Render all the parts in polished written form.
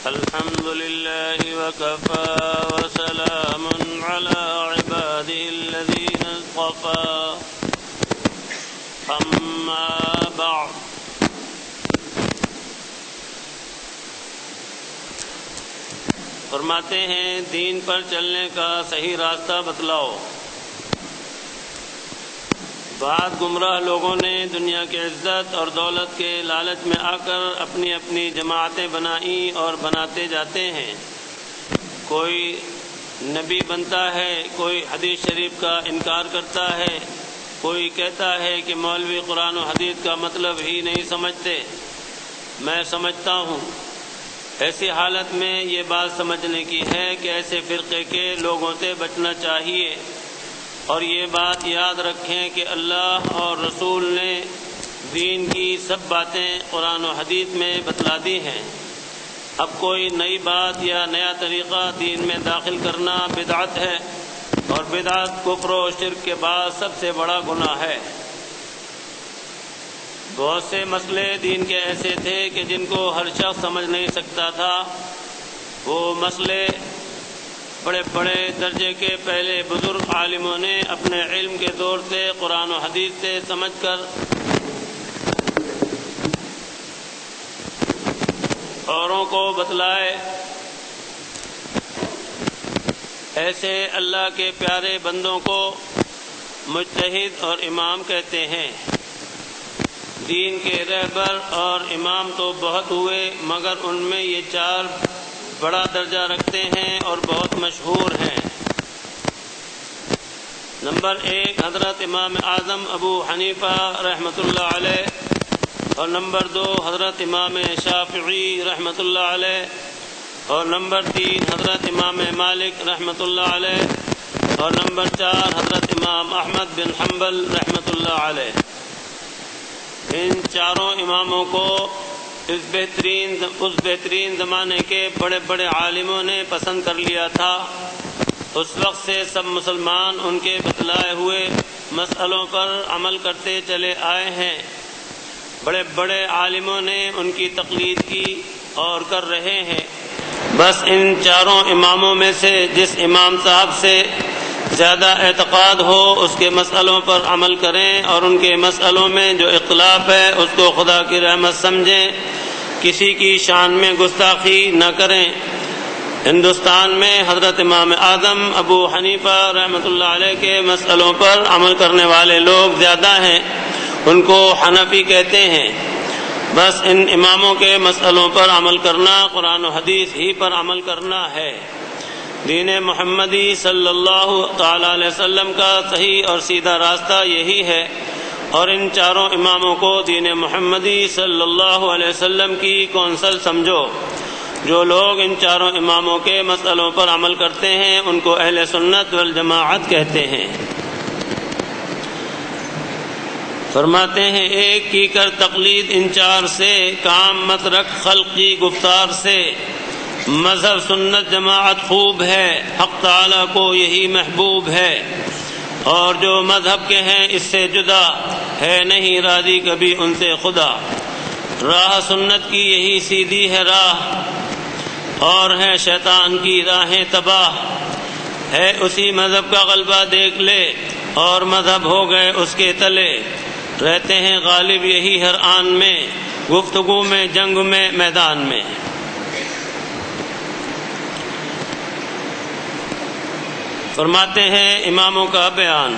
الحمد لله وكفى وسلام على عباده الذين اصطفى أما بعد فرماتے ہیں دین پر چلنے کا صحیح راستہ بتلاؤ۔ بعض گمراہ لوگوں نے دنیا کی عزت اور دولت کے لالچ میں آ کر اپنی اپنی جماعتیں بنائیں اور بناتے جاتے ہیں۔ کوئی نبی بنتا ہے، کوئی حدیث شریف کا انکار کرتا ہے، کوئی کہتا ہے کہ مولوی قرآن و حدیث کا مطلب ہی نہیں سمجھتے۔ میں سمجھتا ہوں ایسی حالت میں یہ بات سمجھنے کی ہے کہ ایسے فرقے کے لوگوں سے بچنا چاہیے، اور یہ بات یاد رکھیں کہ اللہ اور رسول نے دین کی سب باتیں قرآن و حدیث میں بتلا دی ہیں۔ اب کوئی نئی بات یا نیا طریقہ دین میں داخل کرنا بدعت ہے، اور بدعت کفر و شرک کے بعد سب سے بڑا گناہ ہے۔ بہت سے مسئلے دین کے ایسے تھے کہ جن کو ہر شخص سمجھ نہیں سکتا تھا۔ وہ مسئلے بڑے بڑے درجے کے پہلے بزرگ عالموں نے اپنے علم کے دور سے قرآن و حدیث سے سمجھ کر اوروں کو بتلائے۔ ایسے اللہ کے پیارے بندوں کو مجتہد اور امام کہتے ہیں۔ دین کے رہبر اور امام تو بہت ہوئے، مگر ان میں یہ چار بڑا درجہ رکھتے ہیں اور بہت مشہور ہیں۔ نمبر 1 حضرت امام اعظم ابو حنیفہ رحمۃ اللہ علیہ، اور نمبر 2 حضرت امام شافعی رحمۃ اللہ علیہ، اور نمبر 3 حضرت امام مالک رحمۃ اللہ علیہ، اور نمبر 4 حضرت امام احمد بن حنبل رحمۃ اللہ علیہ۔ ان چاروں اماموں کو اس بہترین زمانے کے بڑے بڑے عالموں نے پسند کر لیا تھا۔ اس وقت سے سب مسلمان ان کے بتلائے ہوئے مسئلوں پر عمل کرتے چلے آئے ہیں۔ بڑے بڑے عالموں نے ان کی تقلید کی اور کر رہے ہیں۔ بس ان چاروں اماموں میں سے جس امام صاحب سے زیادہ اعتقاد ہو اس کے مسئلوں پر عمل کریں، اور ان کے مسئلوں میں جو اختلاف ہے اس کو خدا کی رحمت سمجھیں، کسی کی شان میں گستاخی نہ کریں۔ ہندوستان میں حضرت امام اعظم ابو حنیفہ رحمۃ اللہ علیہ کے مسئلوں پر عمل کرنے والے لوگ زیادہ ہیں، ان کو حنفی کہتے ہیں۔ بس ان اماموں کے مسئلوں پر عمل کرنا قرآن و حدیث ہی پر عمل کرنا ہے۔ دین محمدی صلی اللہ تعالی علیہ وسلم کا صحیح اور سیدھا راستہ یہی ہے، اور ان چاروں اماموں کو دین محمدی صلی اللہ علیہ وسلم کی کونسل سمجھو۔ جو لوگ ان چاروں اماموں کے مسئلوں پر عمل کرتے ہیں ان کو اہل سنت والجماعت کہتے ہیں۔ فرماتے ہیں 1 کی کر تقلید ان چار سے، کام مت رکھ خلق کی گفتار سے۔ مذہب سنت جماعت خوب ہے، حق تعالیٰ کو یہی محبوب ہے، اور جو مذہب کے ہیں اس سے جدا، ہے نہیں راضی کبھی ان سے خدا۔ راہ سنت کی یہی سیدھی ہے راہ، اور ہے شیطان کی راہیں تباہ۔ ہے اسی مذہب کا غلبہ دیکھ لے، اور مذہب ہو گئے اس کے تلے۔ رہتے ہیں غالب یہی ہر آن میں، گفتگو میں جنگ میں میدان میں۔ فرماتے ہیں اماموں کا بیان۔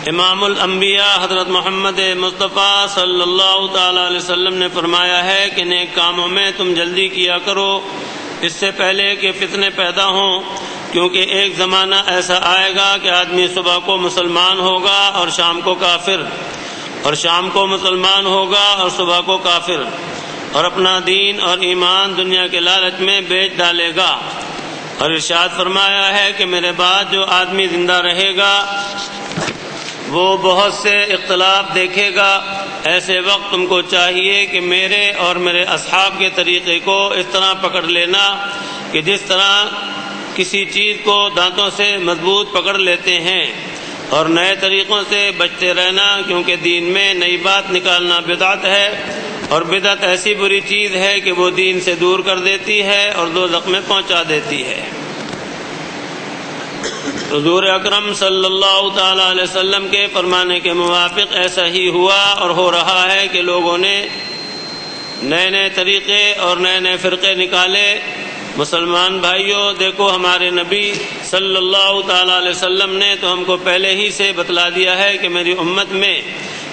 امام الانبیاء حضرت محمد مصطفیٰ صلی اللہ تعالی علیہ وسلم نے فرمایا ہے کہ نیک کاموں میں تم جلدی کیا کرو اس سے پہلے کہ فتنے پیدا ہوں، کیونکہ ایک زمانہ ایسا آئے گا کہ آدمی صبح کو مسلمان ہوگا اور شام کو کافر، اور شام کو مسلمان ہوگا اور صبح کو کافر، اور اپنا دین اور ایمان دنیا کے لالچ میں بیچ ڈالے گا۔ اور ارشاد فرمایا ہے کہ میرے بعد جو آدمی زندہ رہے گا وہ بہت سے اختلاف دیکھے گا۔ ایسے وقت تم کو چاہیے کہ میرے اور میرے اصحاب کے طریقے کو اس طرح پکڑ لینا کہ جس طرح کسی چیز کو دانتوں سے مضبوط پکڑ لیتے ہیں، اور نئے طریقوں سے بچتے رہنا، کیونکہ دین میں نئی بات نکالنا بدعت ہے، اور بدعت ایسی بری چیز ہے کہ وہ دین سے دور کر دیتی ہے اور دوزخ میں پہنچا دیتی ہے۔ حضور اکرم صلی اللہ تعالی علیہ وسلم کے فرمانے کے موافق ایسا ہی ہوا اور ہو رہا ہے کہ لوگوں نے نئے نئے طریقے اور نئے نئے فرقے نکالے۔ مسلمان بھائیوں، دیکھو ہمارے نبی صلی اللہ تعالی علیہ وسلم نے تو ہم کو پہلے ہی سے بتلا دیا ہے کہ میری امت میں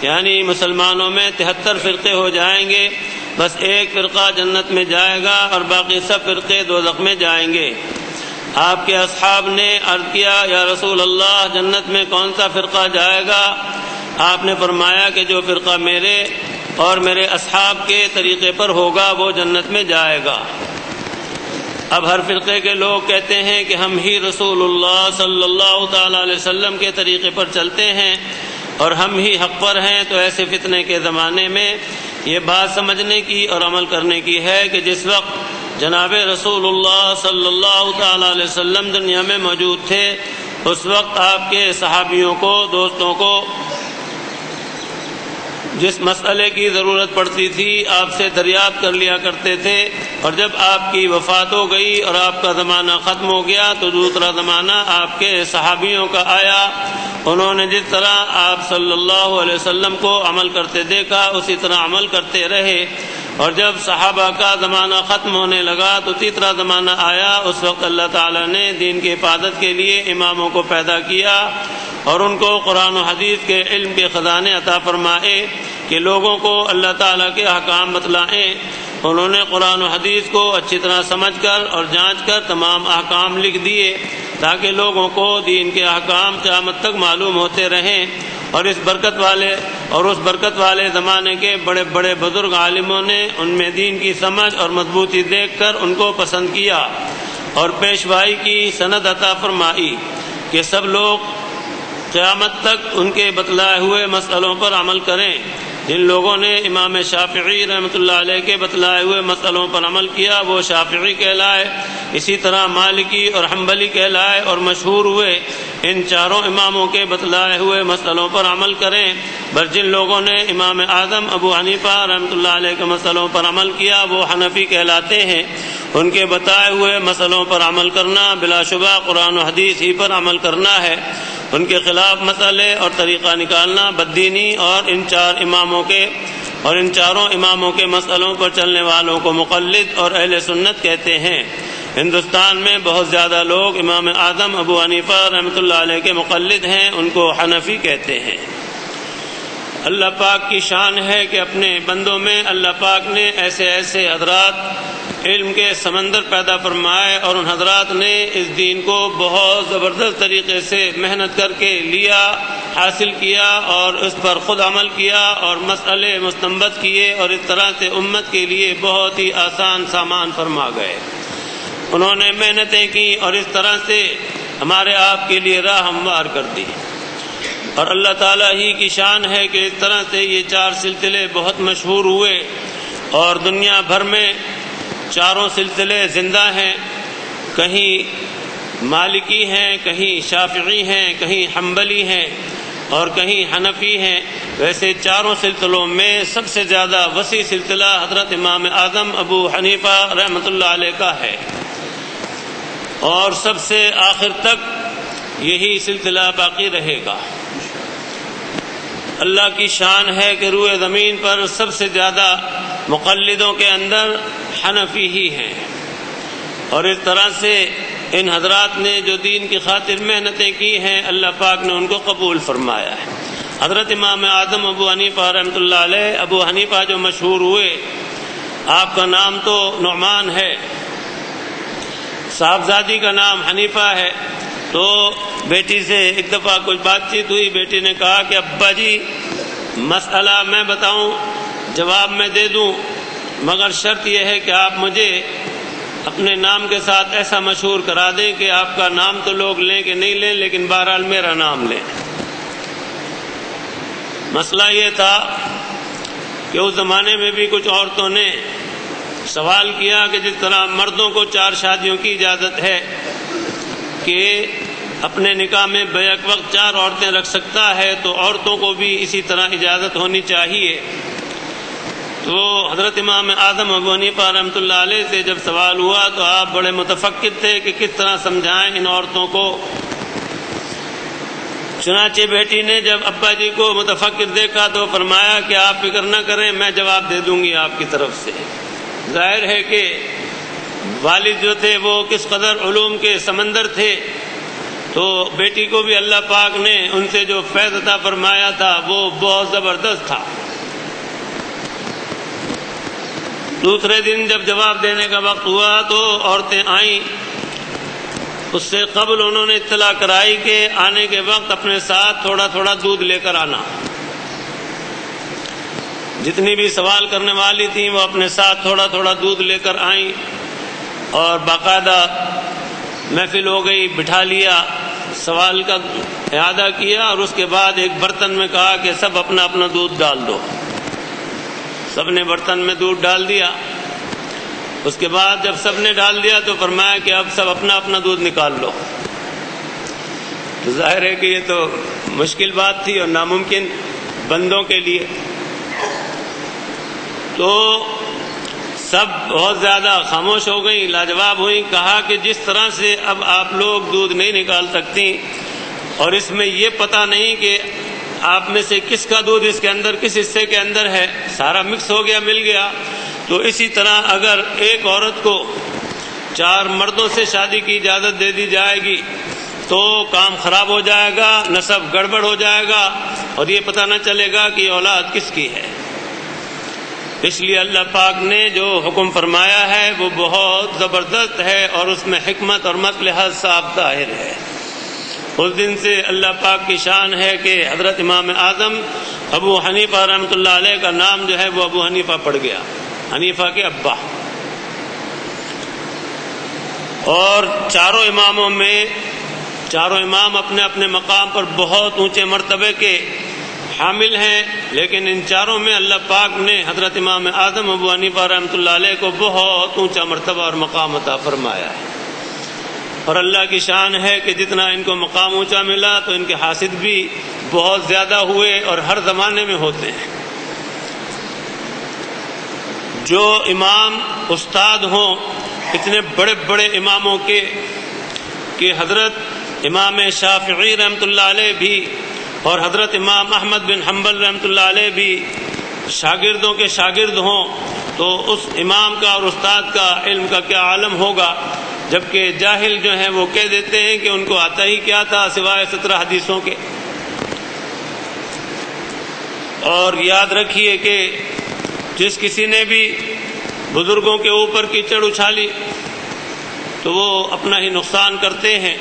یعنی مسلمانوں میں 73 فرقے ہو جائیں گے، بس ایک فرقہ جنت میں جائے گا اور باقی سب فرقے دوزخ میں جائیں گے۔ آپ کے اصحاب نے عرض کیا، یا رسول اللہ جنت میں کون سا فرقہ جائے گا؟ آپ نے فرمایا کہ جو فرقہ میرے اور میرے اصحاب کے طریقے پر ہوگا وہ جنت میں جائے گا۔ اب ہر فرقے کے لوگ کہتے ہیں کہ ہم ہی رسول اللہ صلی اللہ تعالی علیہ وسلم کے طریقے پر چلتے ہیں اور ہم ہی حق پر ہیں، تو ایسے فتنے کے زمانے میں یہ بات سمجھنے کی اور عمل کرنے کی ہے کہ جس وقت جناب رسول اللہ صلی اللہ تعالی علیہ وسلم دنیا میں موجود تھے، اس وقت آپ کے صحابیوں کو، دوستوں کو جس مسئلے کی ضرورت پڑتی تھی آپ سے دریافت کر لیا کرتے تھے، اور جب آپ کی وفات ہو گئی اور آپ کا زمانہ ختم ہو گیا تو دوسرا زمانہ آپ کے صحابیوں کا آیا۔ انہوں نے جس طرح آپ صلی اللہ علیہ وسلم کو عمل کرتے دیکھا اسی طرح عمل کرتے رہے، اور جب صحابہ کا زمانہ ختم ہونے لگا تو تیسرا زمانہ آیا۔ اس وقت اللہ تعالیٰ نے دین کی حفاظت کے لیے اماموں کو پیدا کیا اور ان کو قرآن و حدیث کے علم کے خزانے عطا فرمائے کہ لوگوں کو اللہ تعالیٰ کے احکام بتلائیں۔ انہوں نے قرآن و حدیث کو اچھی طرح سمجھ کر اور جانچ کر تمام احکام لکھ دیے تاکہ لوگوں کو دین کے احکام قیامت تک معلوم ہوتے رہیں، اور اس برکت والے زمانے کے بڑے بڑے بزرگ عالموں نے ان میں دین کی سمجھ اور مضبوطی دیکھ کر ان کو پسند کیا اور پیشوائی کی سند عطا فرمائی کہ سب لوگ قیامت تک ان کے بتلائے ہوئے مسئلوں پر عمل کریں۔ جن لوگوں نے امام شافعی رحمۃ اللہ علیہ کے بتلائے ہوئے مسئلوں پر عمل کیا وہ شافعی کہلائے، اسی طرح مالکی اور حنبلی کہلائے اور مشہور ہوئے۔ ان چاروں اماموں کے بتلائے ہوئے مسئلوں پر عمل کریں، بس جن لوگوں نے امام اعظم ابو حنیفہ رحمۃ اللہ علیہ کے مسئلوں پر عمل کیا وہ حنفی کہلاتے ہیں۔ ان کے بتائے ہوئے مسئلوں پر عمل کرنا بلا شبہ قرآن و حدیث ہی پر عمل کرنا ہے، ان کے خلاف مسئلے اور طریقہ نکالنا بددینی، اور ان چاروں اماموں کے مسئلوں پر چلنے والوں کو مقلد اور اہل سنت کہتے ہیں۔ ہندوستان میں بہت زیادہ لوگ امام اعظم ابو حنیفہ رحمۃ اللہ علیہ کے مقلد ہیں، ان کو حنفی کہتے ہیں۔ اللہ پاک کی شان ہے کہ اپنے بندوں میں اللہ پاک نے ایسے ایسے حضرات علم کے سمندر پیدا فرمائے، اور ان حضرات نے اس دین کو بہت زبردست طریقے سے محنت کر کے لیا، حاصل کیا اور اس پر خود عمل کیا اور مسئلے مستنبط کیے، اور اس طرح سے امت کے لیے بہت ہی آسان سامان فرما گئے۔ انہوں نے محنتیں کی اور اس طرح سے ہمارے آپ کے لیے راہ ہموار کر دی، اور اللہ تعالیٰ ہی کی شان ہے کہ اس طرح سے یہ 4 سلسلے بہت مشہور ہوئے، اور دنیا بھر میں چاروں سلسلے زندہ ہیں، کہیں مالکی ہیں، کہیں شافعی ہیں، کہیں حنبلی ہیں اور کہیں حنفی ہیں۔ ویسے چاروں سلسلوں میں سب سے زیادہ وسیع سلسلہ حضرت امام اعظم ابو حنیفہ رحمۃ اللہ علیہ کا ہے، اور سب سے آخر تک یہی سلسلہ باقی رہے گا۔ اللہ کی شان ہے کہ روئے زمین پر سب سے زیادہ مقلدوں کے اندر حنفی ہی ہیں، اور اس طرح سے ان حضرات نے جو دین کی خاطر محنتیں کی ہیں اللہ پاک نے ان کو قبول فرمایا ہے۔ حضرت امام اعظم ابو حنیفہ رحمۃ اللہ علیہ، ابو حنیفہ جو مشہور ہوئے، آپ کا نام تو نعمان ہے، صاحبزادی کا نام حنیفہ ہے۔ تو بیٹی سے ایک دفعہ کچھ بات چیت ہوئی، بیٹی نے کہا کہ ابا جی مسئلہ میں بتاؤں، جواب میں دے دوں، مگر شرط یہ ہے کہ آپ مجھے اپنے نام کے ساتھ ایسا مشہور کرا دیں کہ آپ کا نام تو لوگ لیں کہ نہیں لیں لیکن بہرحال میرا نام لیں۔ مسئلہ یہ تھا کہ اس زمانے میں بھی کچھ عورتوں نے سوال کیا کہ جس طرح مردوں کو 4 شادیوں کی اجازت ہے کہ اپنے نکاح میں بیک وقت 4 عورتیں رکھ سکتا ہے، تو عورتوں کو بھی اسی طرح اجازت ہونی چاہیے۔ تو حضرت امام اعظم ابو حنیفہ رحمۃ اللہ علیہ سے جب سوال ہوا تو آپ بڑے متفکر تھے کہ کس طرح سمجھائیں ان عورتوں کو۔ چنانچہ بیٹی نے جب ابا جی کو متفکر دیکھا تو فرمایا کہ آپ فکر نہ کریں، میں جواب دے دوں گی آپ کی طرف سے۔ ظاہر ہے کہ والد جو تھے وہ کس قدر علوم کے سمندر تھے، تو بیٹی کو بھی اللہ پاک نے ان سے جو فیض عطا فرمایا تھا وہ بہت زبردست تھا۔ دوسرے دن جب جواب دینے کا وقت ہوا تو عورتیں آئیں، اس سے قبل انہوں نے اطلاع کرائی کہ آنے کے وقت اپنے ساتھ تھوڑا تھوڑا دودھ لے کر آنا۔ جتنی بھی سوال کرنے والی تھیں وہ اپنے ساتھ تھوڑا تھوڑا دودھ لے کر آئیں، اور باقاعدہ محفل ہو گئی، بٹھا لیا، سوال کا اعادہ کیا، اور اس کے بعد ایک برتن میں کہا کہ سب اپنا اپنا دودھ ڈال دو۔ سب نے برتن میں دودھ ڈال دیا۔ اس کے بعد جب سب نے ڈال دیا تو فرمایا کہ اب سب اپنا اپنا دودھ نکال لو۔ تو ظاہر ہے کہ یہ تو مشکل بات تھی اور ناممکن بندوں کے لیے۔ تو سب بہت زیادہ خاموش ہو گئیں، لاجواب ہوئیں۔ کہا کہ جس طرح سے اب آپ لوگ دودھ نہیں نکال سکتی اور اس میں یہ پتہ نہیں کہ آپ میں سے کس کا دودھ اس کے اندر کس حصے کے اندر ہے، سارا مکس ہو گیا، مل گیا، تو اسی طرح اگر ایک عورت کو 4 مردوں سے شادی کی اجازت دے دی جائے گی تو کام خراب ہو جائے گا، نسب گڑبڑ ہو جائے گا، اور یہ پتہ نہ چلے گا کہ اولاد کس کی ہے۔ اس لیے اللہ پاک نے جو حکم فرمایا ہے وہ بہت زبردست ہے، اور اس میں حکمت اور مصلحت صاف ظاہر ہے۔ اس دن سے اللہ پاک کی شان ہے کہ حضرت امام اعظم ابو حنیفہ رحمۃ اللہ علیہ کا نام جو ہے وہ ابو حنیفہ پڑ گیا، حنیفہ کے ابا۔ اور چاروں امام اپنے اپنے مقام پر بہت اونچے مرتبے کے حامل ہیں، لیکن ان چاروں میں اللہ پاک نے حضرت امام اعظم ابو حنیفہ رحمۃ اللہ علیہ کو بہت اونچا مرتبہ اور مقام عطا فرمایا ہے۔ اور اللہ کی شان ہے کہ جتنا ان کو مقام اونچا ملا تو ان کے حاسد بھی بہت زیادہ ہوئے، اور ہر زمانے میں ہوتے ہیں۔ جو امام استاد ہوں اتنے بڑے بڑے اماموں کے کہ حضرت امام شافعی رحمۃ اللہ علیہ بھی اور حضرت امام احمد بن حنبل رحمۃ اللہ علیہ بھی شاگردوں کے شاگرد ہوں، تو اس امام کا اور استاد کا علم کا کیا عالم ہوگا، جبکہ جاہل جو ہیں وہ کہہ دیتے ہیں کہ ان کو آتا ہی کیا تھا سوائے 17 حدیثوں کے۔ اور یاد رکھیے کہ جس کسی نے بھی بزرگوں کے اوپر کیچڑ اچھالی تو وہ اپنا ہی نقصان کرتے ہیں،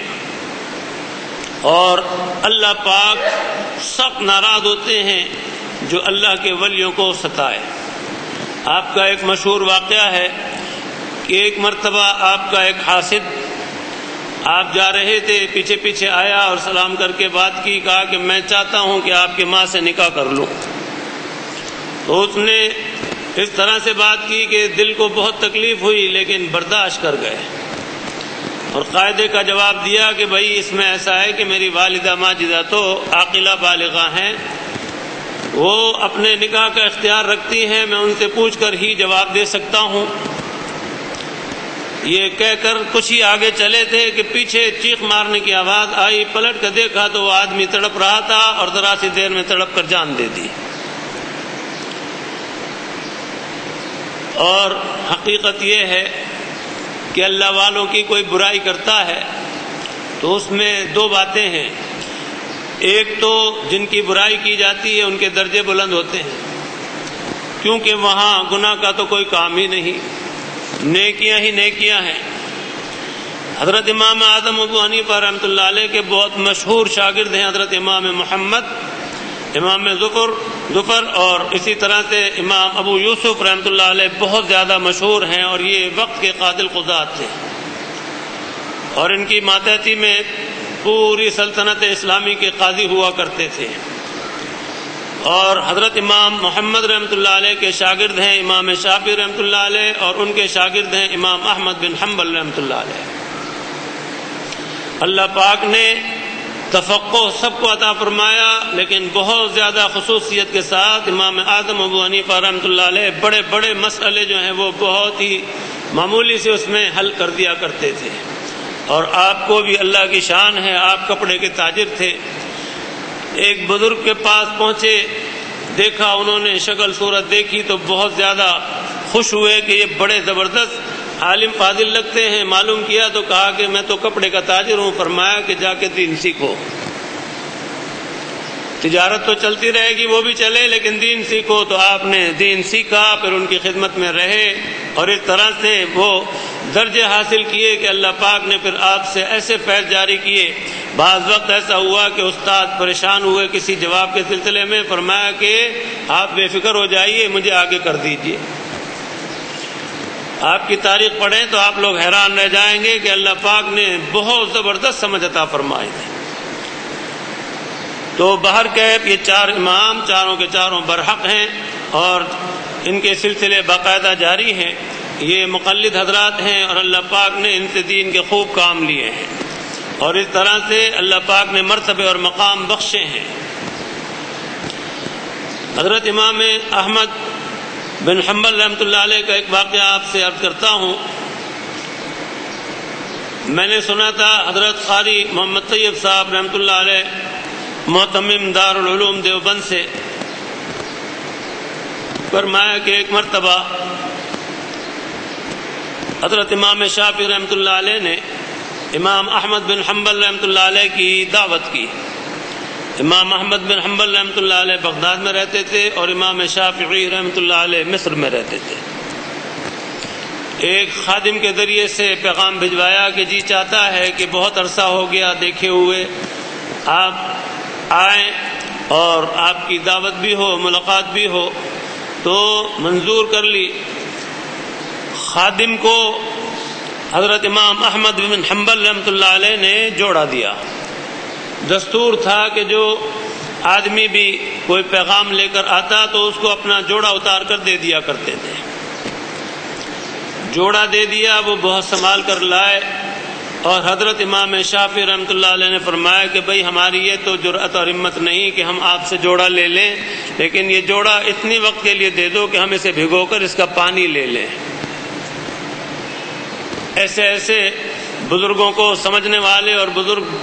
اور اللہ پاک سخت ناراض ہوتے ہیں جو اللہ کے ولیوں کو ستائے۔ آپ کا ایک مشہور واقعہ ہے کہ ایک مرتبہ آپ کا ایک حاسد، آپ جا رہے تھے، پیچھے پیچھے آیا اور سلام کر کے بات کی، کہا کہ میں چاہتا ہوں کہ آپ کی ماں سے نکاح کر لوں۔ تو اس نے اس طرح سے بات کی کہ دل کو بہت تکلیف ہوئی، لیکن برداشت کر گئے، اور قاعدے کا جواب دیا کہ بھائی اس میں ایسا ہے کہ میری والدہ ماجدہ تو عاقلہ بالغہ ہیں، وہ اپنے نکاح کا اختیار رکھتی ہیں، میں ان سے پوچھ کر ہی جواب دے سکتا ہوں۔ یہ کہہ کر کچھ ہی آگے چلے تھے کہ پیچھے چیخ مارنے کی آواز آئی، پلٹ کر دیکھا تو وہ آدمی تڑپ رہا تھا، اور ذرا سی دیر میں تڑپ کر جان دے دی۔ اور حقیقت یہ ہے کہ اللہ والوں کی کوئی برائی کرتا ہے تو اس میں 2 باتیں ہیں، ایک تو جن کی برائی کی جاتی ہے ان کے درجے بلند ہوتے ہیں، کیونکہ وہاں گناہ کا تو کوئی کام ہی نہیں، نیکیاں ہی نیکیاں ہیں۔ حضرت امام اعظم ابو حنیفہ رحمۃ اللہ علیہ کے بہت مشہور شاگرد ہیں حضرت امام محمد، امام ظفر، اور اسی طرح سے امام ابو یوسف رحمۃ اللہ علیہ بہت زیادہ مشہور ہیں، اور یہ وقت کے قاضی قضات تھے، اور ان کی ماتحتی میں پوری سلطنت اسلامی کے قاضی ہوا کرتے تھے۔ اور حضرت امام محمد رحمۃ اللہ علیہ کے شاگرد ہیں امام شافعی رحمۃ اللہ علیہ، اور ان کے شاگرد ہیں امام احمد بن حنبل رحمۃ اللہ علیہ۔ اللہ پاک نے تفقہ سب کو عطا فرمایا، لیکن بہت زیادہ خصوصیت کے ساتھ امام اعظم ابو حنیفہ رحمۃ اللہ علیہ بڑے بڑے مسئلے جو ہیں وہ بہت ہی معمولی سے اس میں حل کر دیا کرتے تھے۔ اور آپ کو بھی اللہ کی شان ہے، آپ کپڑے کے تاجر تھے۔ ایک بزرگ کے پاس پہنچے، دیکھا، انہوں نے شکل صورت دیکھی تو بہت زیادہ خوش ہوئے کہ یہ بڑے زبردست عالم فاضل لگتے ہیں۔ معلوم کیا تو کہا کہ میں تو کپڑے کا تاجر ہوں۔ فرمایا کہ جا کے دین سیکھو، تجارت تو چلتی رہے گی، وہ بھی چلے، لیکن دین سیکھو۔ تو آپ نے دین سیکھا، پھر ان کی خدمت میں رہے، اور اس طرح سے وہ درجے حاصل کیے کہ اللہ پاک نے پھر آپ سے ایسے فیض جاری کیے۔ بعض وقت ایسا ہوا کہ استاد پریشان ہوئے کسی جواب کے سلسلے میں، فرمایا کہ آپ بے فکر ہو جائیے، مجھے آگے کر دیجیے۔ آپ کی تاریخ پڑھیں تو آپ لوگ حیران رہ جائیں گے کہ اللہ پاک نے بہت زبردست سمجھ عطا فرمائی تھی۔ تو بہرکیف یہ چار امام چاروں کے چاروں برحق ہیں، اور ان کے سلسلے باقاعدہ جاری ہیں۔ یہ مقلد حضرات ہیں، اور اللہ پاک نے ان سے دین کے خوب کام لیے ہیں، اور اس طرح سے اللہ پاک نے مرتبے اور مقام بخشے ہیں۔ حضرت امام احمد بن حنبل رحمۃ اللہ علیہ کا ایک واقعہ آپ سے عرض کرتا ہوں۔ میں نے سنا تھا حضرت قاری محمد طیب صاحب رحمۃ اللہ علیہ محتمم دارالعلوم دیوبند سے، فرمایا کہ ایک مرتبہ حضرت امام شافعی رحمۃ اللہ علیہ نے امام احمد بن حنبل رحمۃ اللہ علیہ کی دعوت کی۔ امام احمد بن حنبل رحمۃ اللہ علیہ بغداد میں رہتے تھے، اور امام شافعی رحمۃ اللہ علیہ مصر میں رہتے تھے۔ ایک خادم کے ذریعے سے پیغام بھجوایا کہ جی چاہتا ہے کہ بہت عرصہ ہو گیا دیکھے ہوئے، آپ آئیں اور آپ کی دعوت بھی ہو، ملاقات بھی ہو۔ تو منظور کر لی۔ خادم کو حضرت امام احمد بن حنبل رحمۃ اللہ علیہ نے جوڑا دیا۔ دستور تھا کہ جو آدمی بھی کوئی پیغام لے کر آتا تو اس کو اپنا جوڑا اتار کر دے دیا کرتے تھے۔ جوڑا دے دیا، وہ بہت سنبھال کر لائے، اور حضرت امام شافعی رحمۃ اللہ علیہ نے فرمایا کہ بھئی ہماری یہ تو جرأت اور ہمت نہیں کہ ہم آپ سے جوڑا لے لیں، لیکن یہ جوڑا اتنی وقت کے لیے دے دو کہ ہم اسے بھگو کر اس کا پانی لے لیں۔ ایسے ایسے بزرگوں کو سمجھنے والے اور بزرگ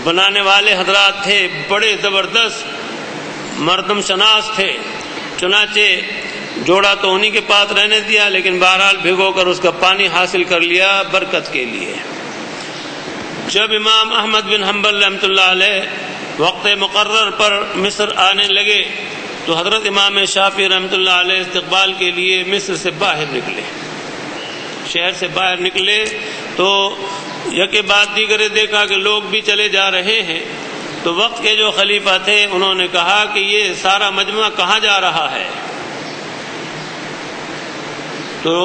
بنانے والے حضرات تھے، بڑے زبردست مردم شناس تھے۔ چنانچہ جوڑا تو انہی کے پاس رہنے دیا، لیکن بہرحال بھگو کر اس کا پانی حاصل کر لیا برکت کے لیے۔ جب امام احمد بن حنبل رحمۃ اللہ علیہ وقت مقرر پر مصر آنے لگے تو حضرت امام شافعی رحمۃ اللہ علیہ استقبال کے لیے مصر سے باہر نکلے۔ شہر سے باہر نکلے تو یکے بعد دیگرے دیکھا کہ لوگ بھی چلے جا رہے ہیں۔ تو وقت کے جو خلیفہ تھے انہوں نے کہا کہ یہ سارا مجمع کہاں جا رہا ہے؟ تو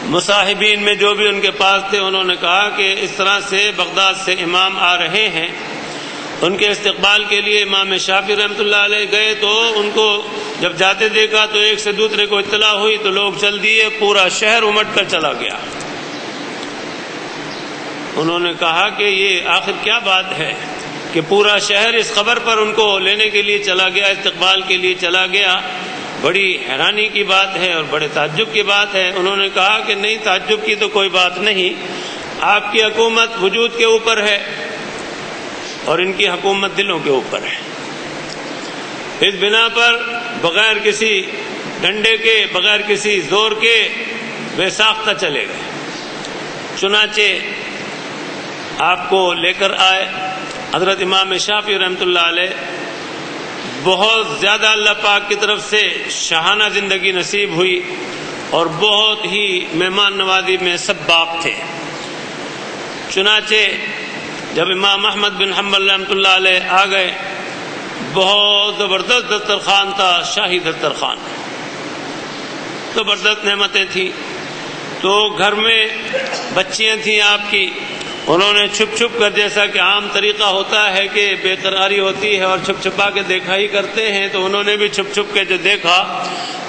مصاحبین میں جو بھی ان کے پاس تھے انہوں نے کہا کہ اس طرح سے بغداد سے امام آ رہے ہیں۔ ان کے استقبال کے لیے امام شافعی رحمۃ اللہ علیہ گئے تو ان کو جب جاتے دیکھا تو ایک سے دوسرے کو اطلاع ہوئی تو لوگ چل دیے، پورا شہر امٹ کر چلا گیا۔ انہوں نے کہا کہ یہ آخر کیا بات ہے کہ پورا شہر اس خبر پر ان کو لینے کے لیے چلا گیا، استقبال کے لیے چلا گیا۔ بڑی حیرانی کی بات ہے اور بڑے تعجب کی بات ہے۔ انہوں نے کہا کہ نہیں، تعجب کی تو کوئی بات نہیں، آپ کی حکومت وجود کے اوپر ہے اور ان کی حکومت دلوں کے اوپر ہے۔ اس بنا پر بغیر کسی ڈنڈے کے، بغیر کسی زور کے بے ساختہ چلے گئے۔ چنانچہ آپ کو لے کر آئے۔ حضرت امام شافعی رحمۃ اللہ علیہ بہت زیادہ اللہ پاک کی طرف سے شاہانہ زندگی نصیب ہوئی اور بہت ہی مہمان نوازی میں سباق تھے۔ چنانچہ جب امام احمد بن حنبل رحمۃ اللہ علیہ آ گئے، بہت زبردست دسترخوان تھا، شاہی دسترخوان، زبردست نعمتیں تھیں۔ تو گھر میں بچیاں تھیں آپ کی، انہوں نے چھپ چھپ کر، جیسا کہ عام طریقہ ہوتا ہے کہ بے قراری ہوتی ہے اور چھپ چھپا کے دیکھا ہی کرتے ہیں، تو انہوں نے بھی چھپ چھپ کے جو دیکھا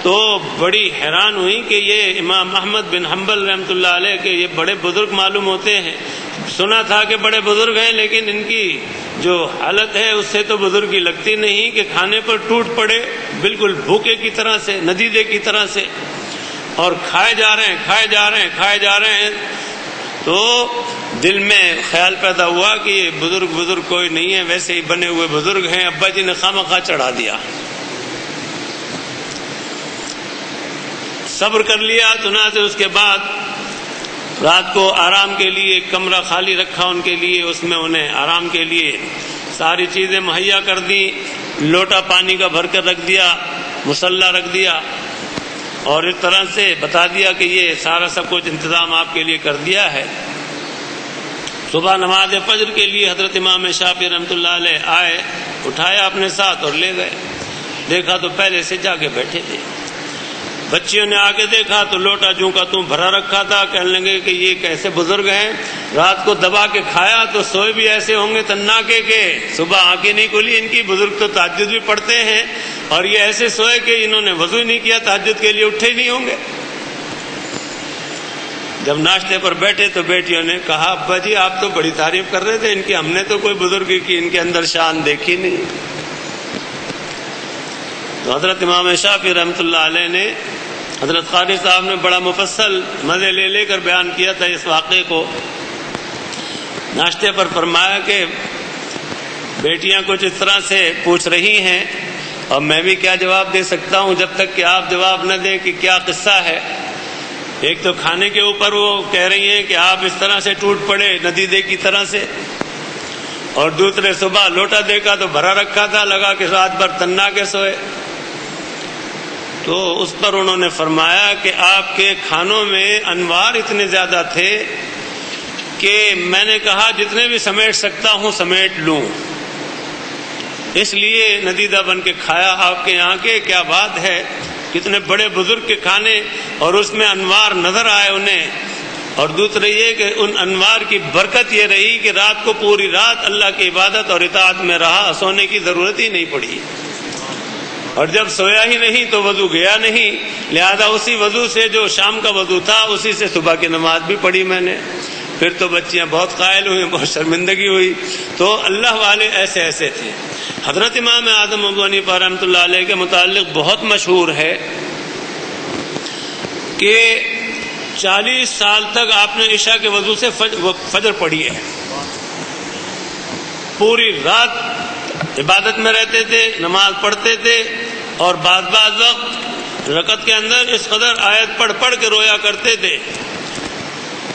تو بڑی حیران ہوئی کہ یہ امام احمد بن حنبل رحمۃ اللہ علیہ کے یہ بڑے بزرگ معلوم ہوتے ہیں، سنا تھا کہ بڑے بزرگ ہیں، لیکن ان کی جو حالت ہے اس سے تو بزرگی لگتی نہیں کہ کھانے پر ٹوٹ پڑے، بالکل بھوکے کی طرح سے، ندیدے کی طرح سے، اور کھائے جا رہے ہیں۔ تو دل میں خیال پیدا ہوا کہ یہ بزرگ کوئی نہیں ہے، ویسے ہی بنے ہوئے بزرگ ہیں، ابا جی نے خواہ چڑھا دیا۔ صبر کر لیا، چنانچہ اس کے بعد رات کو آرام کے لیے ایک کمرہ خالی رکھا ان کے لیے، اس میں انہیں آرام کے لیے ساری چیزیں مہیا کر دی، لوٹا پانی کا بھر کر رکھ دیا، مصلی رکھ دیا، اور اس طرح سے بتا دیا کہ یہ سارا سب کچھ انتظام آپ کے لیے کر دیا ہے۔ صبح نماز فجر کے لیے حضرت امام شافعی رحمۃ اللہ علیہ آئے، اٹھایا اپنے ساتھ اور لے گئے۔ دیکھا تو پہلے سے جا کے بیٹھے تھے۔ بچیوں نے آ کے دیکھا تو لوٹا جوں کا توں بھرا رکھا تھا، کہنے لگے کہ یہ کیسے بزرگ ہیں، رات کو دبا کے کھایا تو سوئے بھی ایسے ہوں گے تناکے کے، صبح آنکھیں نہیں کھلی ان کی، بزرگ تو تہجد بھی پڑھتے ہیں، اور یہ ایسے سوئے کہ انہوں نے وضو ہی نہیں کیا، تہجد کے لیے اٹھے ہی نہیں ہوں گے۔ جب ناشتے پر بیٹھے تو بیٹیوں نے کہا ابا جی آپ تو بڑی تعریف کر رہے تھے ان کی، ہم نے تو کوئی بزرگی کی ان کے اندر شان دیکھی نہیں۔ تو حضرت امام شافعی رحمۃ اللہ علیہ نے، حضرت قاری صاحب نے بڑا مفصل مزے لے کر بیان کیا تھا اس واقعے کو۔ ناشتے پر فرمایا کہ بیٹیاں کچھ اس طرح سے پوچھ رہی ہیں اور میں بھی کیا جواب دے سکتا ہوں جب تک کہ آپ جواب نہ دیں کہ کیا قصہ ہے۔ ایک تو کھانے کے اوپر وہ کہہ رہی ہیں کہ آپ اس طرح سے ٹوٹ پڑے ندیدے کی طرح سے، اور دوسرے صبح لوٹا دیکھا تو بھرا رکھا تھا، لگا کہ رات بھر تنا کے سوئے۔ تو اس پر انہوں نے فرمایا کہ آپ کے کھانوں میں انوار اتنے زیادہ تھے کہ میں نے کہا جتنے بھی سمیٹ سکتا ہوں سمیٹ لوں، اس لیے ندیدہ بن کے کھایا آپ کے یہاں کے۔ کیا بات ہے، کتنے بڑے بزرگ کے کھانے، اور اس میں انوار نظر آئے انہیں۔ اور دوسرا یہ کہ ان انوار کی برکت یہ رہی کہ رات کو پوری رات اللہ کی عبادت اور اطاعت میں رہا، سونے کی ضرورت ہی نہیں پڑی، اور جب سویا ہی نہیں تو وضو گیا نہیں، لہذا اسی وضو سے جو شام کا وضو تھا اسی سے صبح کی نماز بھی پڑھی میں نے۔ پھر تو بچیاں بہت قائل ہوئی، بہت شرمندگی ہوئی۔ تو اللہ والے ایسے تھے۔ حضرت امام اعظم ابو حنیفہ رحمۃ اللہ علیہ کے متعلق بہت مشہور ہے کہ 40 سال تک آپ نے عشاء کے وضو سے فجر پڑھی ہے، پوری رات عبادت میں رہتے تھے، نماز پڑھتے تھے، اور بعض وقت رکعت کے اندر اس قدر آیت پڑھ کے رویا کرتے تھے۔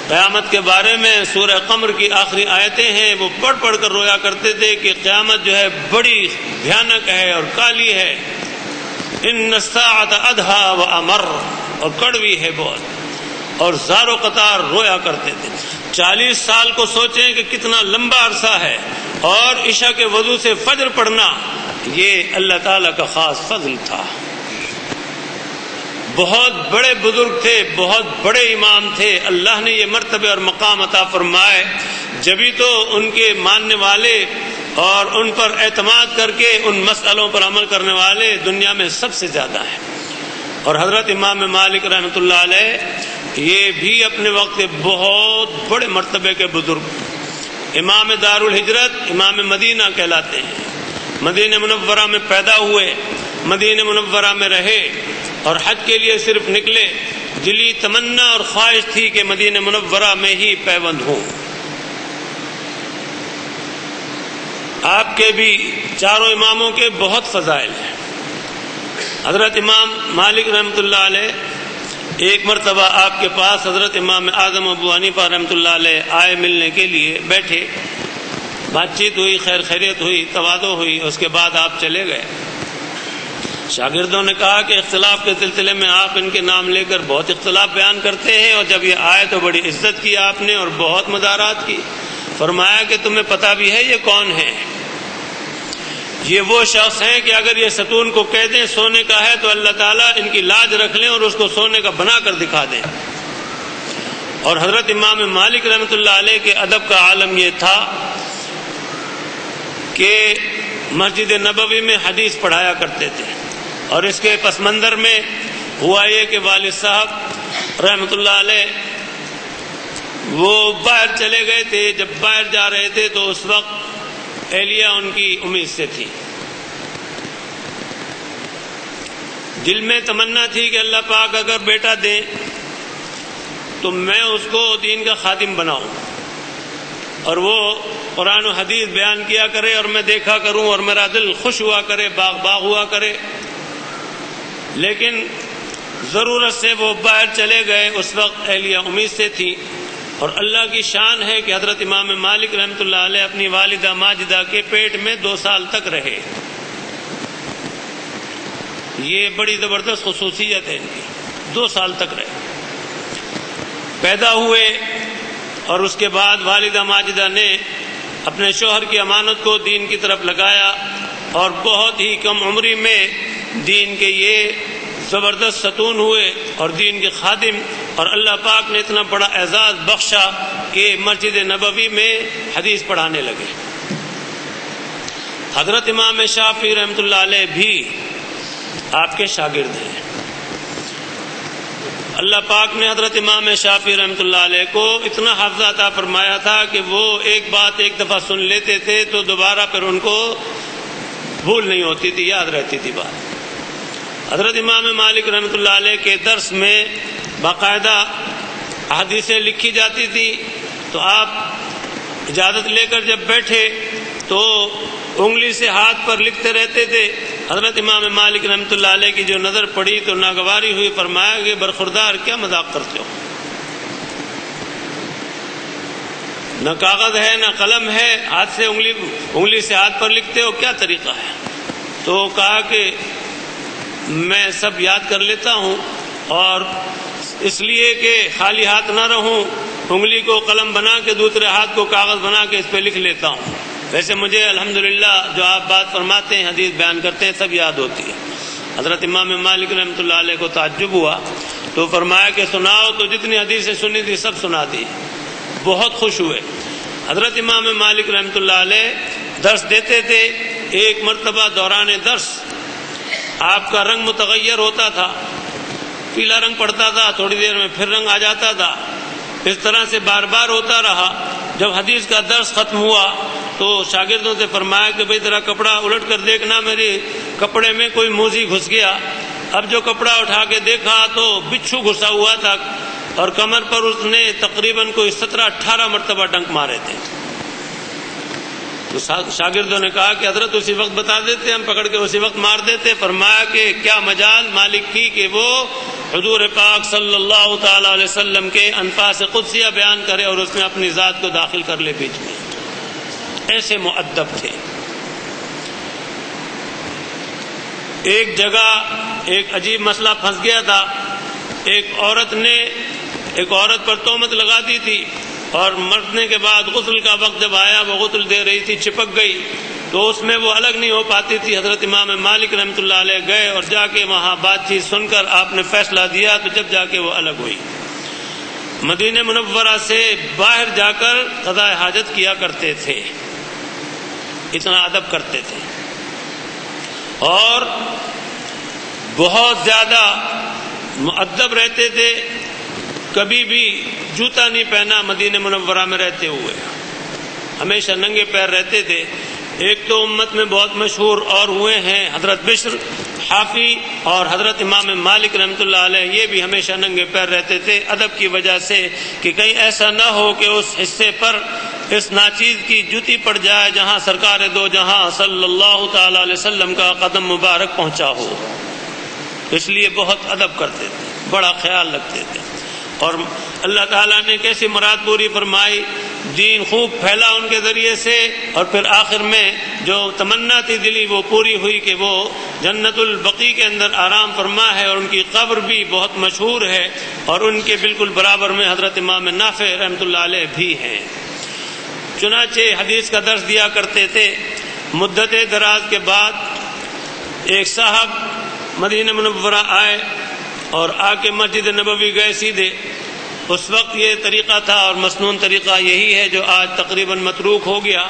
قیامت کے بارے میں سورہ قمر کی آخری آیتیں ہیں، وہ پڑھ کر رویا کرتے تھے کہ قیامت جو ہے بڑی بھیانک ہے اور کالی ہے، ان الساعۃ ادھا و امر، اور کڑوی ہے بہت، اور زار و قطار رویا کرتے تھے۔ 40 سال کو سوچیں کہ کتنا لمبا عرصہ ہے، اور عشاء کے وضو سے فجر پڑھنا یہ اللہ تعالیٰ کا خاص فضل تھا۔ بہت بڑے بزرگ تھے، بہت بڑے امام تھے، اللہ نے یہ مرتبے اور مقام عطا فرمائے، جبھی تو ان کے ماننے والے اور ان پر اعتماد کر کے ان مسئلوں پر عمل کرنے والے دنیا میں سب سے زیادہ ہیں۔ اور حضرت امام مالک رحمۃ اللہ علیہ یہ بھی اپنے وقت کے بہت بڑے مرتبے کے بزرگ، امام دار الہجرت، امام مدینہ کہلاتے ہیں۔ مدینہ منورہ میں پیدا ہوئے، مدینہ منورہ میں رہے، اور حج کے لیے صرف نکلے، دلی تمنا اور خواہش تھی کہ مدینہ منورہ میں ہی پیوند ہوں۔ آپ کے بھی چاروں اماموں کے بہت فضائل ہیں۔ حضرت امام مالک رحمۃ اللہ علیہ ایک مرتبہ آپ کے پاس حضرت امام اعظم ابو حنیفہ رحمۃ اللہ علیہ آئے، ملنے کے لیے بیٹھے، بات چیت ہوئی، خیر خیریت ہوئی، تواضع ہوئی، اس کے بعد آپ چلے گئے۔ شاگردوں نے کہا کہ اختلاف کے سلسلے میں آپ ان کے نام لے کر بہت اختلاف بیان کرتے ہیں، اور جب یہ آئے تو بڑی عزت کی آپ نے اور بہت مدارات کی۔ فرمایا کہ تمہیں پتہ بھی ہے یہ کون ہے؟ یہ وہ شخص ہیں کہ اگر یہ ستون کو کہہ دیں سونے کا ہے تو اللہ تعالیٰ ان کی لاج رکھ لیں اور اس کو سونے کا بنا کر دکھا دیں۔ اور حضرت امام مالک رحمۃ اللہ علیہ کے ادب کا عالم یہ تھا کہ مسجد نبوی میں حدیث پڑھایا کرتے تھے، اور اس کے پس منظر میں ہوا یہ کہ والد صاحب رحمۃ اللہ علیہ وہ باہر چلے گئے تھے. جب باہر جا رہے تھے تو اس وقت اہلیہ ان کی امید سے تھی. دل میں تمنا تھی کہ اللہ پاک اگر بیٹا دیں تو میں اس کو دین کا خادم بناؤں اور وہ قرآن و حدیث بیان کیا کرے اور میں دیکھا کروں اور میرا دل خوش ہوا کرے، باغ باغ ہوا کرے. لیکن ضرورت سے وہ باہر چلے گئے. اس وقت اہلیہ امید سے تھی. اور اللہ کی شان ہے کہ حضرت امام مالک رحمۃ اللہ علیہ اپنی والدہ ماجدہ کے پیٹ میں 2 سال تک رہے. یہ بڑی زبردست خصوصیت ہے ان کی. 2 سال تک رہے. پیدا ہوئے اور اس کے بعد والدہ ماجدہ نے اپنے شوہر کی امانت کو دین کی طرف لگایا اور بہت ہی کم عمری میں دین کے یہ زبردست ستون ہوئے اور دین کے خادم. اور اللہ پاک نے اتنا بڑا اعزاز بخشا کہ مسجد نبوی میں حدیث پڑھانے لگے. حضرت امام شافعی رحمۃ اللہ علیہ بھی آپ کے شاگرد ہیں. اللہ پاک نے حضرت امام شافعی رحمۃ اللہ علیہ کو اتنا حافظہ عطا فرمایا تھا کہ وہ ایک بات ایک دفعہ سن لیتے تھے تو دوبارہ پھر ان کو بھول نہیں ہوتی تھی، یاد رہتی تھی بات. حضرت امام مالک رحمۃ اللہ علیہ کے درس میں باقاعدہ احادیثیں لکھی جاتی تھی تو آپ اجازت لے کر جب بیٹھے تو انگلی سے ہاتھ پر لکھتے رہتے تھے. حضرت امام مالک رحمۃ اللہ علیہ کی جو نظر پڑی تو ناگواری ہوئی. فرمایا کہ برخوردار کیا مذاق کرتے ہو، نہ کاغذ ہے نہ قلم ہے، ہاتھ سے انگلی سے ہاتھ پر لکھتے ہو، کیا طریقہ ہے؟ تو کہا کہ میں سب یاد کر لیتا ہوں اور اس لیے کہ خالی ہاتھ نہ رہوں انگلی کو قلم بنا کے دوسرے ہاتھ کو کاغذ بنا کے اس پہ لکھ لیتا ہوں. ویسے مجھے الحمدللہ جو آپ بات فرماتے ہیں حدیث بیان کرتے ہیں سب یاد ہوتی ہے. حضرت امام مالک رحمۃ اللہ علیہ کو تعجب ہوا تو فرمایا کہ سناؤ. تو جتنی حدیثیں سنی تھی سب سنا دی. بہت خوش ہوئے. حضرت امام مالک رحمۃ اللہ علیہ درس دیتے تھے. ایک مرتبہ دوران درس آپ کا رنگ متغیر ہوتا تھا، پیلا رنگ پڑتا تھا، تھوڑی دیر میں پھر رنگ آ جاتا تھا. اس طرح سے بار بار ہوتا رہا. جب حدیث کا درس ختم ہوا تو شاگردوں سے فرمایا کہ بھئی ذرا کپڑا الٹ کر دیکھنا، میرے کپڑے میں کوئی موزی گھس گیا. اب جو کپڑا اٹھا کے دیکھا تو بچھو گھسا ہوا تھا اور کمر پر اس نے تقریباً کوئی 17-18 مرتبہ ڈنک مارے تھے. تو شاگردوں نے کہا کہ حضرت اسی وقت بتا دیتے، ہم پکڑ کے اسی وقت مار دیتے. فرمایا کہ کیا مجال مالک کی کہ وہ حضور پاک صلی اللہ تعالی علیہ وسلم کے انفاس قدسیہ بیان کرے اور اس میں اپنی ذات کو داخل کر لے بیچ میں. ایسے مؤدب تھے. ایک جگہ ایک عجیب مسئلہ پھنس گیا تھا. ایک عورت پر تہمت لگا دی تھی اور مرنے کے بعد غسل کا وقت جب آیا وہ غسل دے رہی تھی، چپک گئی تو اس میں وہ الگ نہیں ہو پاتی تھی. حضرت امام مالک رحمۃ اللہ علیہ گئے اور جا کے وہاں بات چیت سن کر آپ نے فیصلہ دیا. تو جب جا کے وہ الگ ہوئی. مدینہ منورہ سے باہر جا کر قضاء حاجت کیا کرتے تھے. اتنا ادب کرتے تھے اور بہت زیادہ مؤدب رہتے تھے. کبھی بھی جوتا نہیں پہنا مدینہ منورہ میں رہتے ہوئے، ہمیشہ ننگے پیر رہتے تھے. ایک تو امت میں بہت مشہور اور ہوئے ہیں حضرت بشر حافی اور حضرت امام مالک رحمۃ اللہ علیہ، یہ بھی ہمیشہ ننگے پیر رہتے تھے ادب کی وجہ سے کہ کہیں ایسا نہ ہو کہ اس حصے پر اس ناچیز کی جوتی پڑ جائے جہاں سرکار دو جہاں صلی اللہ تعالی علیہ وسلم کا قدم مبارک پہنچا ہو. اس لیے بہت ادب کرتے تھے، بڑا خیال رکھتے تھے. اور اللہ تعالیٰ نے کیسی مراد پوری فرمائی، دین خوب پھیلا ان کے ذریعے سے اور پھر آخر میں جو تمنا تھی دلی وہ پوری ہوئی کہ وہ جنت البقیع کے اندر آرام فرما ہے اور ان کی قبر بھی بہت مشہور ہے اور ان کے بالکل برابر میں حضرت امام نافع رحمۃ اللہ علیہ بھی ہیں. چنانچہ حدیث کا درس دیا کرتے تھے. مدت دراز کے بعد ایک صاحب مدینہ منورہ آئے اور آ کے مسجد نبوی گئے سیدھے. اس وقت یہ طریقہ تھا اور مسنون طریقہ یہی ہے جو آج تقریباً متروک ہو گیا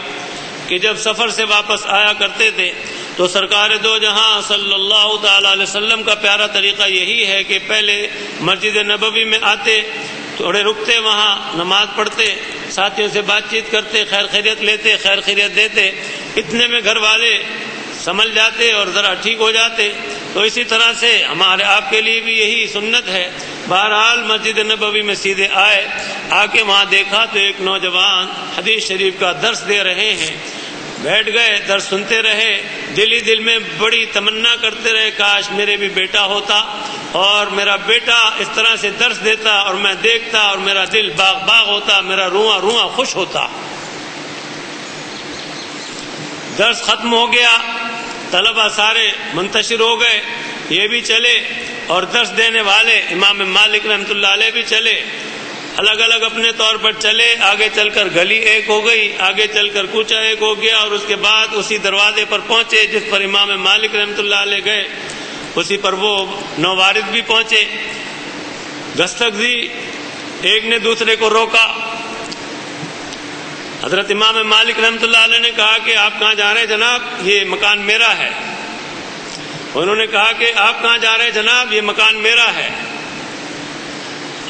کہ جب سفر سے واپس آیا کرتے تھے تو سرکار دو جہاں صلی اللہ تعالی علیہ وسلم کا پیارا طریقہ یہی ہے کہ پہلے مسجد نبوی میں آتے، تھوڑے رکتے، وہاں نماز پڑھتے، ساتھیوں سے بات چیت کرتے، خیر خیریت لیتے، خیر خیریت دیتے، اتنے میں گھر والے سنبھل جاتے اور ذرا ٹھیک ہو جاتے۔ تو اسی طرح سے ہمارے آپ کے لیے بھی یہی سنت ہے۔ بہرحال مسجد نبوی میں سیدھے آئے، آ کے وہاں دیکھا تو ایک نوجوان حدیث شریف کا درس دے رہے ہیں۔ بیٹھ گئے، درس سنتے رہے، دل ہی دل میں بڑی تمنا کرتے رہے کاش میرے بھی بیٹا ہوتا اور میرا بیٹا اس طرح سے درس دیتا اور میں دیکھتا اور میرا دل باغ باغ ہوتا، میرا رواں رواں خوش ہوتا۔ درس ختم ہو گیا، طلبہ سارے منتشر ہو گئے، یہ بھی چلے اور درس دینے والے امام مالک رحمۃ اللہ علیہ بھی چلے، الگ الگ اپنے طور پر چلے۔ آگے چل کر گلی ایک ہو گئی، آگے چل کر کوچہ ایک ہو گیا، اور اس کے بعد اسی دروازے پر پہنچے جس پر امام مالک رحمۃ اللہ علیہ گئے، اسی پر وہ نووارد بھی پہنچے۔ دستک دی، ایک نے دوسرے کو روکا۔ حضرت امام مالک رحمۃ اللہ علیہ نے کہا کہ آپ کہاں جا رہے ہیں جناب؟ یہ مکان میرا ہے۔ انہوں نے کہا کہ آپ کہاں جا رہے ہیں جناب؟ یہ مکان میرا ہے۔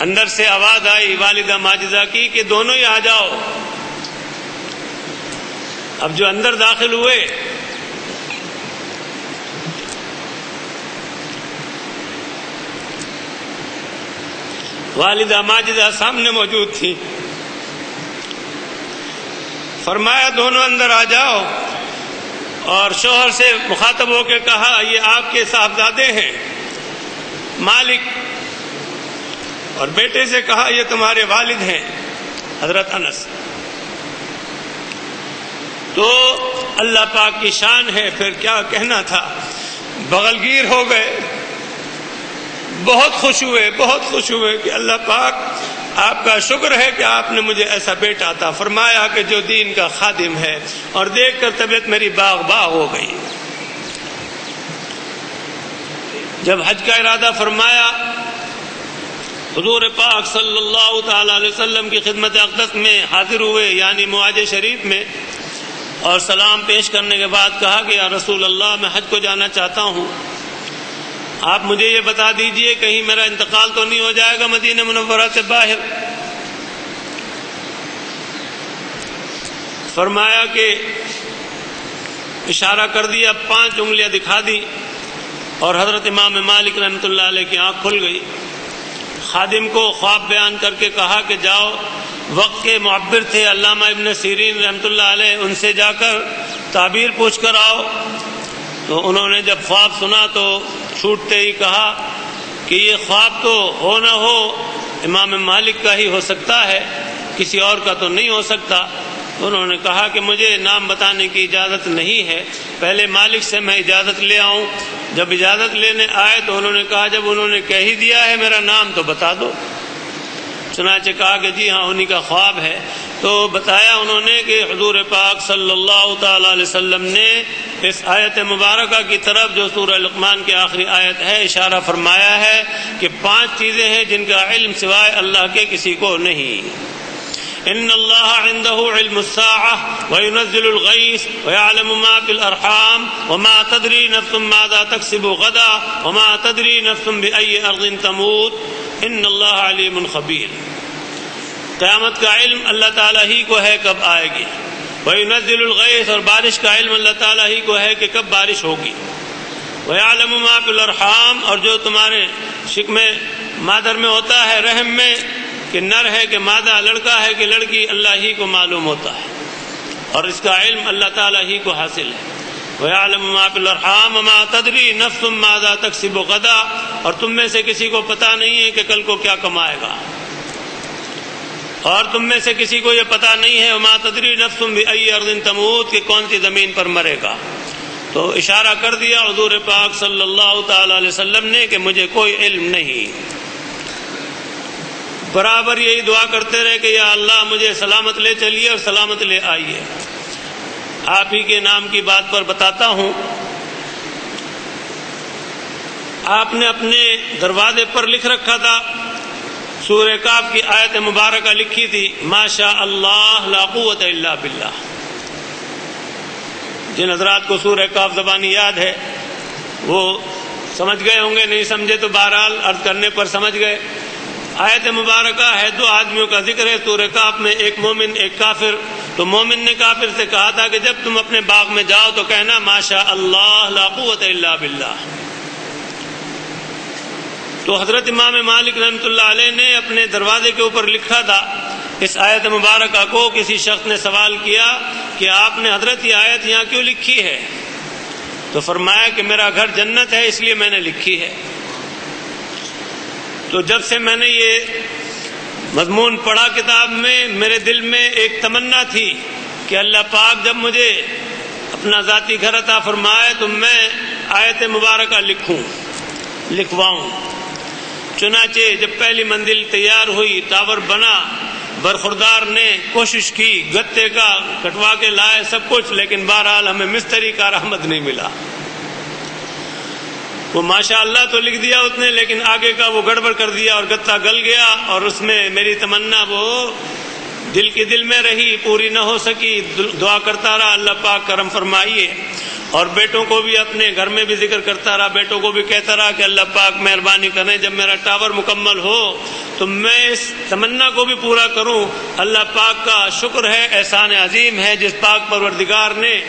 اندر سے آواز آئی والدہ ماجدہ کی کہ دونوں ہی آ جاؤ۔ اب جو اندر داخل ہوئے والدہ ماجدہ سامنے موجود تھی، فرمایا دونوں اندر آ جاؤ، اور شوہر سے مخاطب ہو کے کہا یہ آپ کے صاحبزادے ہیں مالک، اور بیٹے سے کہا یہ تمہارے والد ہیں حضرت انس۔ تو اللہ پاک کی شان ہے، پھر کیا کہنا تھا، بغل گیر ہو گئے، بہت خوش ہوئے، بہت خوش ہوئے کہ اللہ پاک آپ کا شکر ہے کہ آپ نے مجھے ایسا بیٹا عطا فرمایا کہ جو دین کا خادم ہے، اور دیکھ کر طبیعت میری باغ باغ ہو گئی۔ جب حج کا ارادہ فرمایا، حضور پاک صلی اللہ تعالی علیہ وسلم کی خدمت اقدس میں حاضر ہوئے، یعنی معاج شریف میں، اور سلام پیش کرنے کے بعد کہا کہ یا رسول اللہ میں حج کو جانا چاہتا ہوں، آپ مجھے یہ بتا دیجئے کہیں میرا انتقال تو نہیں ہو جائے گا مدینہ منورہ سے باہر۔ فرمایا کہ اشارہ کر دیا، 5 انگلیاں دکھا دی، اور حضرت امام مالک رحمۃ اللہ علیہ کی آنکھ کھل گئی۔ خادم کو خواب بیان کر کے کہا کہ جاؤ، وقت کے معبر تھے علامہ ابن سیرین رحمۃ اللہ علیہ، ان سے جا کر تعبیر پوچھ کر آؤ۔ تو انہوں نے جب خواب سنا تو چھوٹتے ہی کہا کہ یہ خواب تو ہو نہ ہو امام مالک کا ہی ہو سکتا ہے، کسی اور کا تو نہیں ہو سکتا۔ انہوں نے کہا کہ مجھے نام بتانے کی اجازت نہیں ہے، پہلے مالک سے میں اجازت لے آؤں۔ جب اجازت لینے آئے تو انہوں نے کہا جب انہوں نے کہہ ہی دیا ہے میرا نام تو بتا دو۔ چنانچہ کہا کہ جی ہاں انہی کا خواب ہے۔ تو بتایا انہوں نے کہ حضور پاک صلی اللہ تعالی علیہ وسلم نے اس آیت مبارکہ کی طرف جو سورہ لقمان کی آخری آیت ہے اشارہ فرمایا ہے کہ 5 چیزیں ہیں جن کا علم سوائے اللہ کے کسی کو نہیں۔ ان اللہ عنده علم الساعة وينزل الغيث ويعلم ما في الارحام وما تدري نفس ماذا تكسب غدا وما تدري نفس بأي ارض تموت ان اللہ علیم خبیر۔ قیامت کا علم اللہ تعالیٰ ہی کو ہے کب آئے گی، وَيُنَزِّلُ الْغَيْثَ، اور بارش کا علم اللہ تعالیٰ ہی کو ہے کہ کب بارش ہوگی، وَيَعْلَمُ مَا فِي الْأَرْحَامِ، اور جو تمہارے شکم مادر میں ہوتا ہے، رحم میں، کہ نر ہے کہ مادہ، لڑکا ہے کہ لڑکی، اللہ ہی کو معلوم ہوتا ہے، اور اس کا علم اللہ تعالیٰ ہی کو حاصل ہے۔ وَيَعْلَمُ مَا فِي الْأَرْحَامِ وَمَا تَدْرِي نَفْسٌ مَاذَا تَكْسِبُ غَدًا، اور تم میں سے کسی کو پتہ نہیں ہے کہ کل کو کیا کمائے گا، اور تم میں سے کسی کو یہ پتہ نہیں ہے وَمَا تَدْرِي نَفْسٌ بِأَيِّ أَرْضٍ تَمُوتُ کہ کون سی زمین پر مرے گا۔ تو اشارہ کر دیا حضور پاک صلی اللہ تعالی علیہ وسلم نے کہ مجھے کوئی علم نہیں۔ برابر یہی دعا کرتے رہے کہ یا اللہ مجھے سلامت لے چلیے اور سلامت لے آئیے۔ آپ ہی کے نام کی بات پر بتاتا ہوں، آپ نے اپنے دروازے پر لکھ رکھا تھا، سورہ کاف کی آیت مبارکہ لکھی تھی، ما شاء اللہ لا قوت الا باللہ۔ جن حضرات کو سورہ کاف زبانی یاد ہے وہ سمجھ گئے ہوں گے، نہیں سمجھے تو بہرحال عرض کرنے پر سمجھ گئے۔ آیت مبارکہ ہے 2 آدمیوں کا ذکر ہے سورہ کہف میں، ایک مومن ایک کافر۔ تو مومن نے کافر سے کہا تھا کہ جب تم اپنے باغ میں جاؤ تو کہنا ماشاء اللہ لا قوت الا باللہ۔ تو حضرت امام مالک رحمۃ اللہ علیہ نے اپنے دروازے کے اوپر لکھا تھا اس آیت مبارکہ کو۔ کسی شخص نے سوال کیا کہ آپ نے حضرت یہ آیت یہاں کیوں لکھی ہے؟ تو فرمایا کہ میرا گھر جنت ہے اس لیے میں نے لکھی ہے۔ تو جب سے میں نے یہ مضمون پڑھا کتاب میں، میرے دل میں ایک تمنا تھی کہ اللہ پاک جب مجھے اپنا ذاتی گھر عطا فرمائے تو میں آیت مبارکہ لکھواؤں۔ چنانچہ جب پہلی منزل تیار ہوئی، ٹاور بنا، برخوردار نے کوشش کی، گتے کا کٹوا کے لائے سب کچھ، لیکن بہرحال ہمیں مستری کارآمد نہیں ملا۔ وہ ماشاء اللہ تو لکھ دیا اس نے، لیکن آگے کا وہ گڑبڑ کر دیا اور گتا گل گیا، اور اس میں میری تمنا وہ دل کی دل میں رہی، پوری نہ ہو سکی۔ دعا کرتا رہا اللہ پاک کرم فرمائیے، اور بیٹوں کو بھی اپنے گھر میں بھی ذکر کرتا رہا، بیٹوں کو بھی کہتا رہا کہ اللہ پاک مہربانی کریں جب میرا ٹاور مکمل ہو تو میں اس تمنا کو بھی پورا کروں۔ اللہ پاک کا شکر ہے، احسان عظیم ہے جس پاک پروردگار نے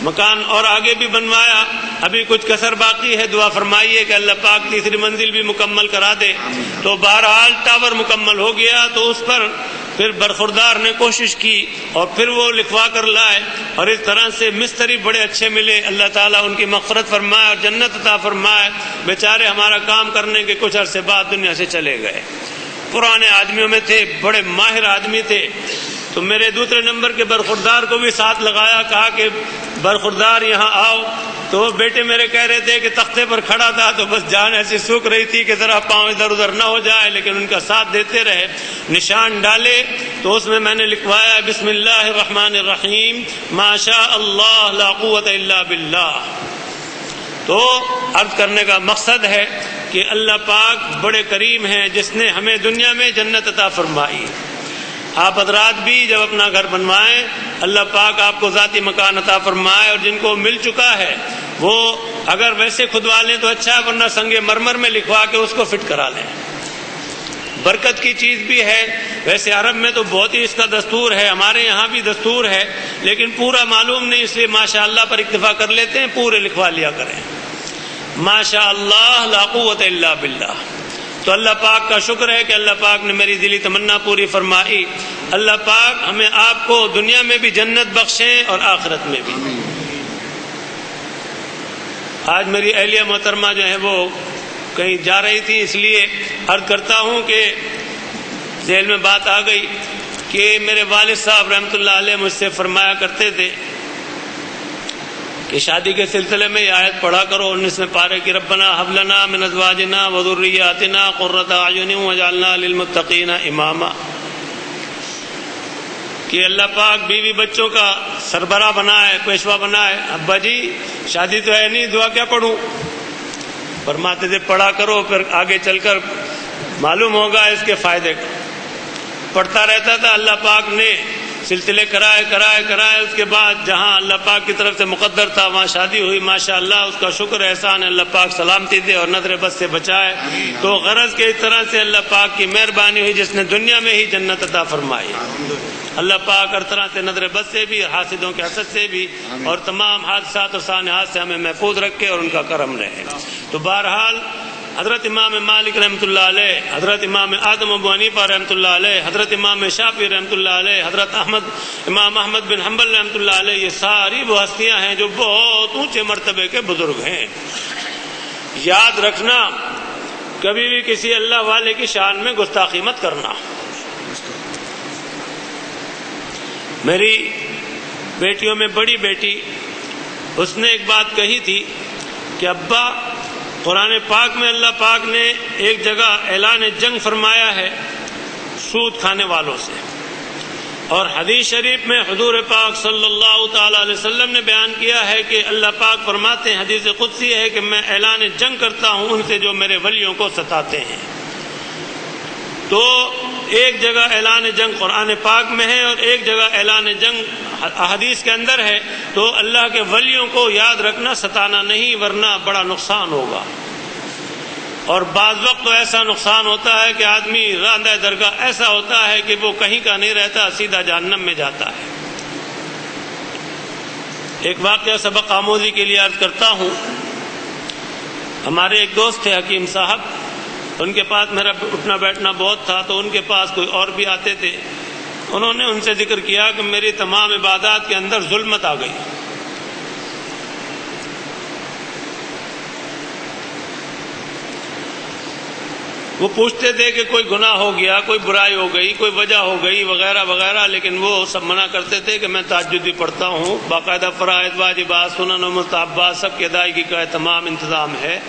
مکان اور آگے بھی بنوایا۔ ابھی کچھ کسر باقی ہے، دعا فرمائیے کہ اللہ پاک تیسری منزل بھی مکمل کرا دے۔ تو بہرحال ٹاور مکمل ہو گیا، تو اس پر پھر برخوردار نے کوشش کی اور پھر وہ لکھوا کر لائے، اور اس طرح سے مستری بڑے اچھے ملے۔ اللہ تعالیٰ ان کی مغفرت فرمائے اور جنت عطا فرمائے۔ بیچارے ہمارا کام کرنے کے کچھ عرصے بعد دنیا سے چلے گئے۔ پرانے آدمیوں میں تھے، بڑے ماہر آدمی تھے۔ تو میرے دوسرے نمبر کے برخوردار کو بھی ساتھ لگایا، کہا کہ برخوردار یہاں آؤ۔ تو وہ بیٹے میرے کہہ رہے تھے کہ تختے پر کھڑا تھا تو بس جان ایسی سوکھ رہی تھی کہ ذرا پاؤں ادھر ادھر نہ ہو جائے، لیکن ان کا ساتھ دیتے رہے، نشان ڈالے۔ تو اس میں میں نے لکھوایا بسم اللہ الرحمن الرحیم ما شاء اللہ لا قوت الا باللہ۔ تو عرض کرنے کا مقصد ہے کہ اللہ پاک بڑے کریم ہیں جس نے ہمیں دنیا میں جنت عطا فرمائی۔ آپ حضرات بھی جب اپنا گھر بنوائیں اللہ پاک آپ کو ذاتی مکان عطا فرمائے، اور جن کو مل چکا ہے وہ اگر ویسے کھدوا لیں تو اچھا ہے، ورنہ سنگ مرمر میں لکھوا کے اس کو فٹ کرا لیں۔ برکت کی چیز بھی ہے۔ ویسے عرب میں تو بہت ہی اس کا دستور ہے، ہمارے یہاں بھی دستور ہے، لیکن پورا معلوم نہیں، اس لیے ماشاء اللہ پر اکتفا کر لیتے ہیں، پورے لکھوا لیا کریں ماشاء اللہ لا قوت الا باللہ۔ تو اللہ پاک کا شکر ہے کہ اللہ پاک نے میری دلی تمنا پوری فرمائی۔ اللہ پاک ہمیں آپ کو دنیا میں بھی جنت بخشیں اور آخرت میں بھی۔ آج میری اہلیہ محترمہ جو ہے وہ کہیں جا رہی تھی، اس لیے عرض کرتا ہوں کہ ذہن میں بات آ گئی کہ میرے والد صاحب رحمۃ اللہ علیہ مجھ سے فرمایا کرتے تھے کہ شادی کے سلسلے میں یہ آیت پڑھا کرو 19ویں پارے کی، ربنا هب لنا من ازواجنا وذرياتنا قرة اعین واجعلنا للمتقین اماما، کہ اللہ پاک بیوی بچوں کا سربراہ بنائے، پیشوا بنائے۔ ابا جی شادی تو ہے نہیں، دعا کیا پڑھوں؟ فرماتے تھے پڑھا کرو، پھر آگے چل کر معلوم ہوگا اس کے فائدے کا۔ پڑھتا رہتا تھا، اللہ پاک نے سلسلے کرائے، اس کے بعد جہاں اللہ پاک کی طرف سے مقدر تھا وہاں شادی ہوئی، ماشاءاللہ اس کا شکر احسان ہے، اللہ پاک سلامتی دے اور نظر بد سے بچائے۔ تو غرض کے اس طرح سے اللہ پاک کی مہربانی ہوئی جس نے دنیا میں ہی جنت عطا فرمائی۔ اللہ پاک ہر طرح سے نظر بد سے بھی، حاسدوں کے حسد سے بھی، اور تمام حادثات اور سانحات سے ہمیں محفوظ رکھے اور ان کا کرم رہے۔ تو بہرحال حضرت امام مالک رحمۃ اللہ علیہ، حضرت امام اعظم ابو حنیفہ رحمۃ اللہ علیہ، حضرت امام شافعی رحمۃ اللہ علیہ، حضرت امام احمد بن حنبل رحمۃ اللہ علیہ، یہ ساری وہ ہستیاں ہیں جو بہت اونچے مرتبے کے بزرگ ہیں۔ یاد رکھنا کبھی بھی کسی اللہ والے کی شان میں گستاخی مت کرنا۔ میری بیٹیوں میں بڑی بیٹی، اس نے ایک بات کہی تھی کہ ابا قرآن پاک میں اللہ پاک نے ایک جگہ اعلان جنگ فرمایا ہے سود کھانے والوں سے، اور حدیث شریف میں حضور پاک صلی اللہ تعالی علیہ وسلم نے بیان کیا ہے کہ اللہ پاک فرماتے ہیں، حدیث قدسی ہے کہ میں اعلان جنگ کرتا ہوں ان سے جو میرے ولیوں کو ستاتے ہیں۔ تو ایک جگہ اعلان جنگ قرآن پاک میں ہے اور ایک جگہ اعلان جنگ احادیث کے اندر ہے۔ تو اللہ کے ولیوں کو یاد رکھنا، ستانا نہیں، ورنہ بڑا نقصان ہوگا۔ اور بعض وقت تو ایسا نقصان ہوتا ہے کہ آدمی راندہ درگاہ ایسا ہوتا ہے کہ وہ کہیں کا نہیں رہتا، سیدھا جہنم میں جاتا ہے۔ ایک واقعہ سبق آموزی کے لیے عرض کرتا ہوں۔ ہمارے ایک دوست تھے حکیم صاحب، ان کے پاس میرا اٹھنا بیٹھنا بہت تھا، تو ان کے پاس کوئی اور بھی آتے تھے۔ انہوں نے ان سے ذکر کیا کہ میری تمام عبادات کے اندر ظلمت آ گئی۔ وہ پوچھتے تھے کہ کوئی گناہ ہو گیا، کوئی برائی ہو گئی، کوئی وجہ ہو گئی وغیرہ وغیرہ، لیکن وہ سب منع کرتے تھے کہ میں تہجد بھی پڑھتا ہوں، باقاعدہ فرائض واجبات سنن و مستحبات سب کی ادائیگی کا تمام انتظام ہے۔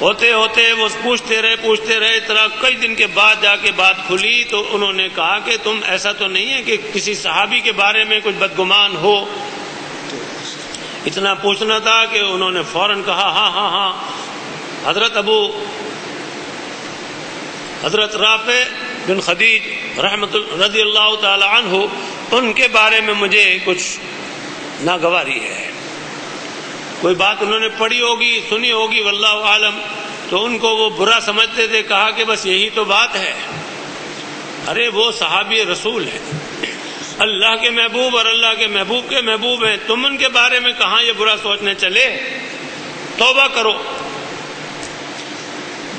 ہوتے ہوتے وہ پوچھتے رہے، طرح کئی دن کے بعد جا کے بات کھلی تو انہوں نے کہا کہ تم ایسا تو نہیں ہے کہ کسی صحابی کے بارے میں کچھ بدگمان ہو؟ اتنا پوچھنا تھا کہ انہوں نے فوراً کہا ہاں، حضرت رافع بن خدیج رضی اللہ تعالی عنہ، ان کے بارے میں مجھے کچھ ناگواری ہے۔ کوئی بات انہوں نے پڑھی ہوگی، سنی ہوگی، واللہ عالم، تو ان کو وہ برا سمجھتے تھے۔ کہا کہ بس یہی تو بات ہے، ارے وہ صحابی رسول ہیں، اللہ کے محبوب اور اللہ کے محبوب کے محبوب ہیں، تم ان کے بارے میں کہاں یہ برا سوچنے چلے؟ توبہ کرو۔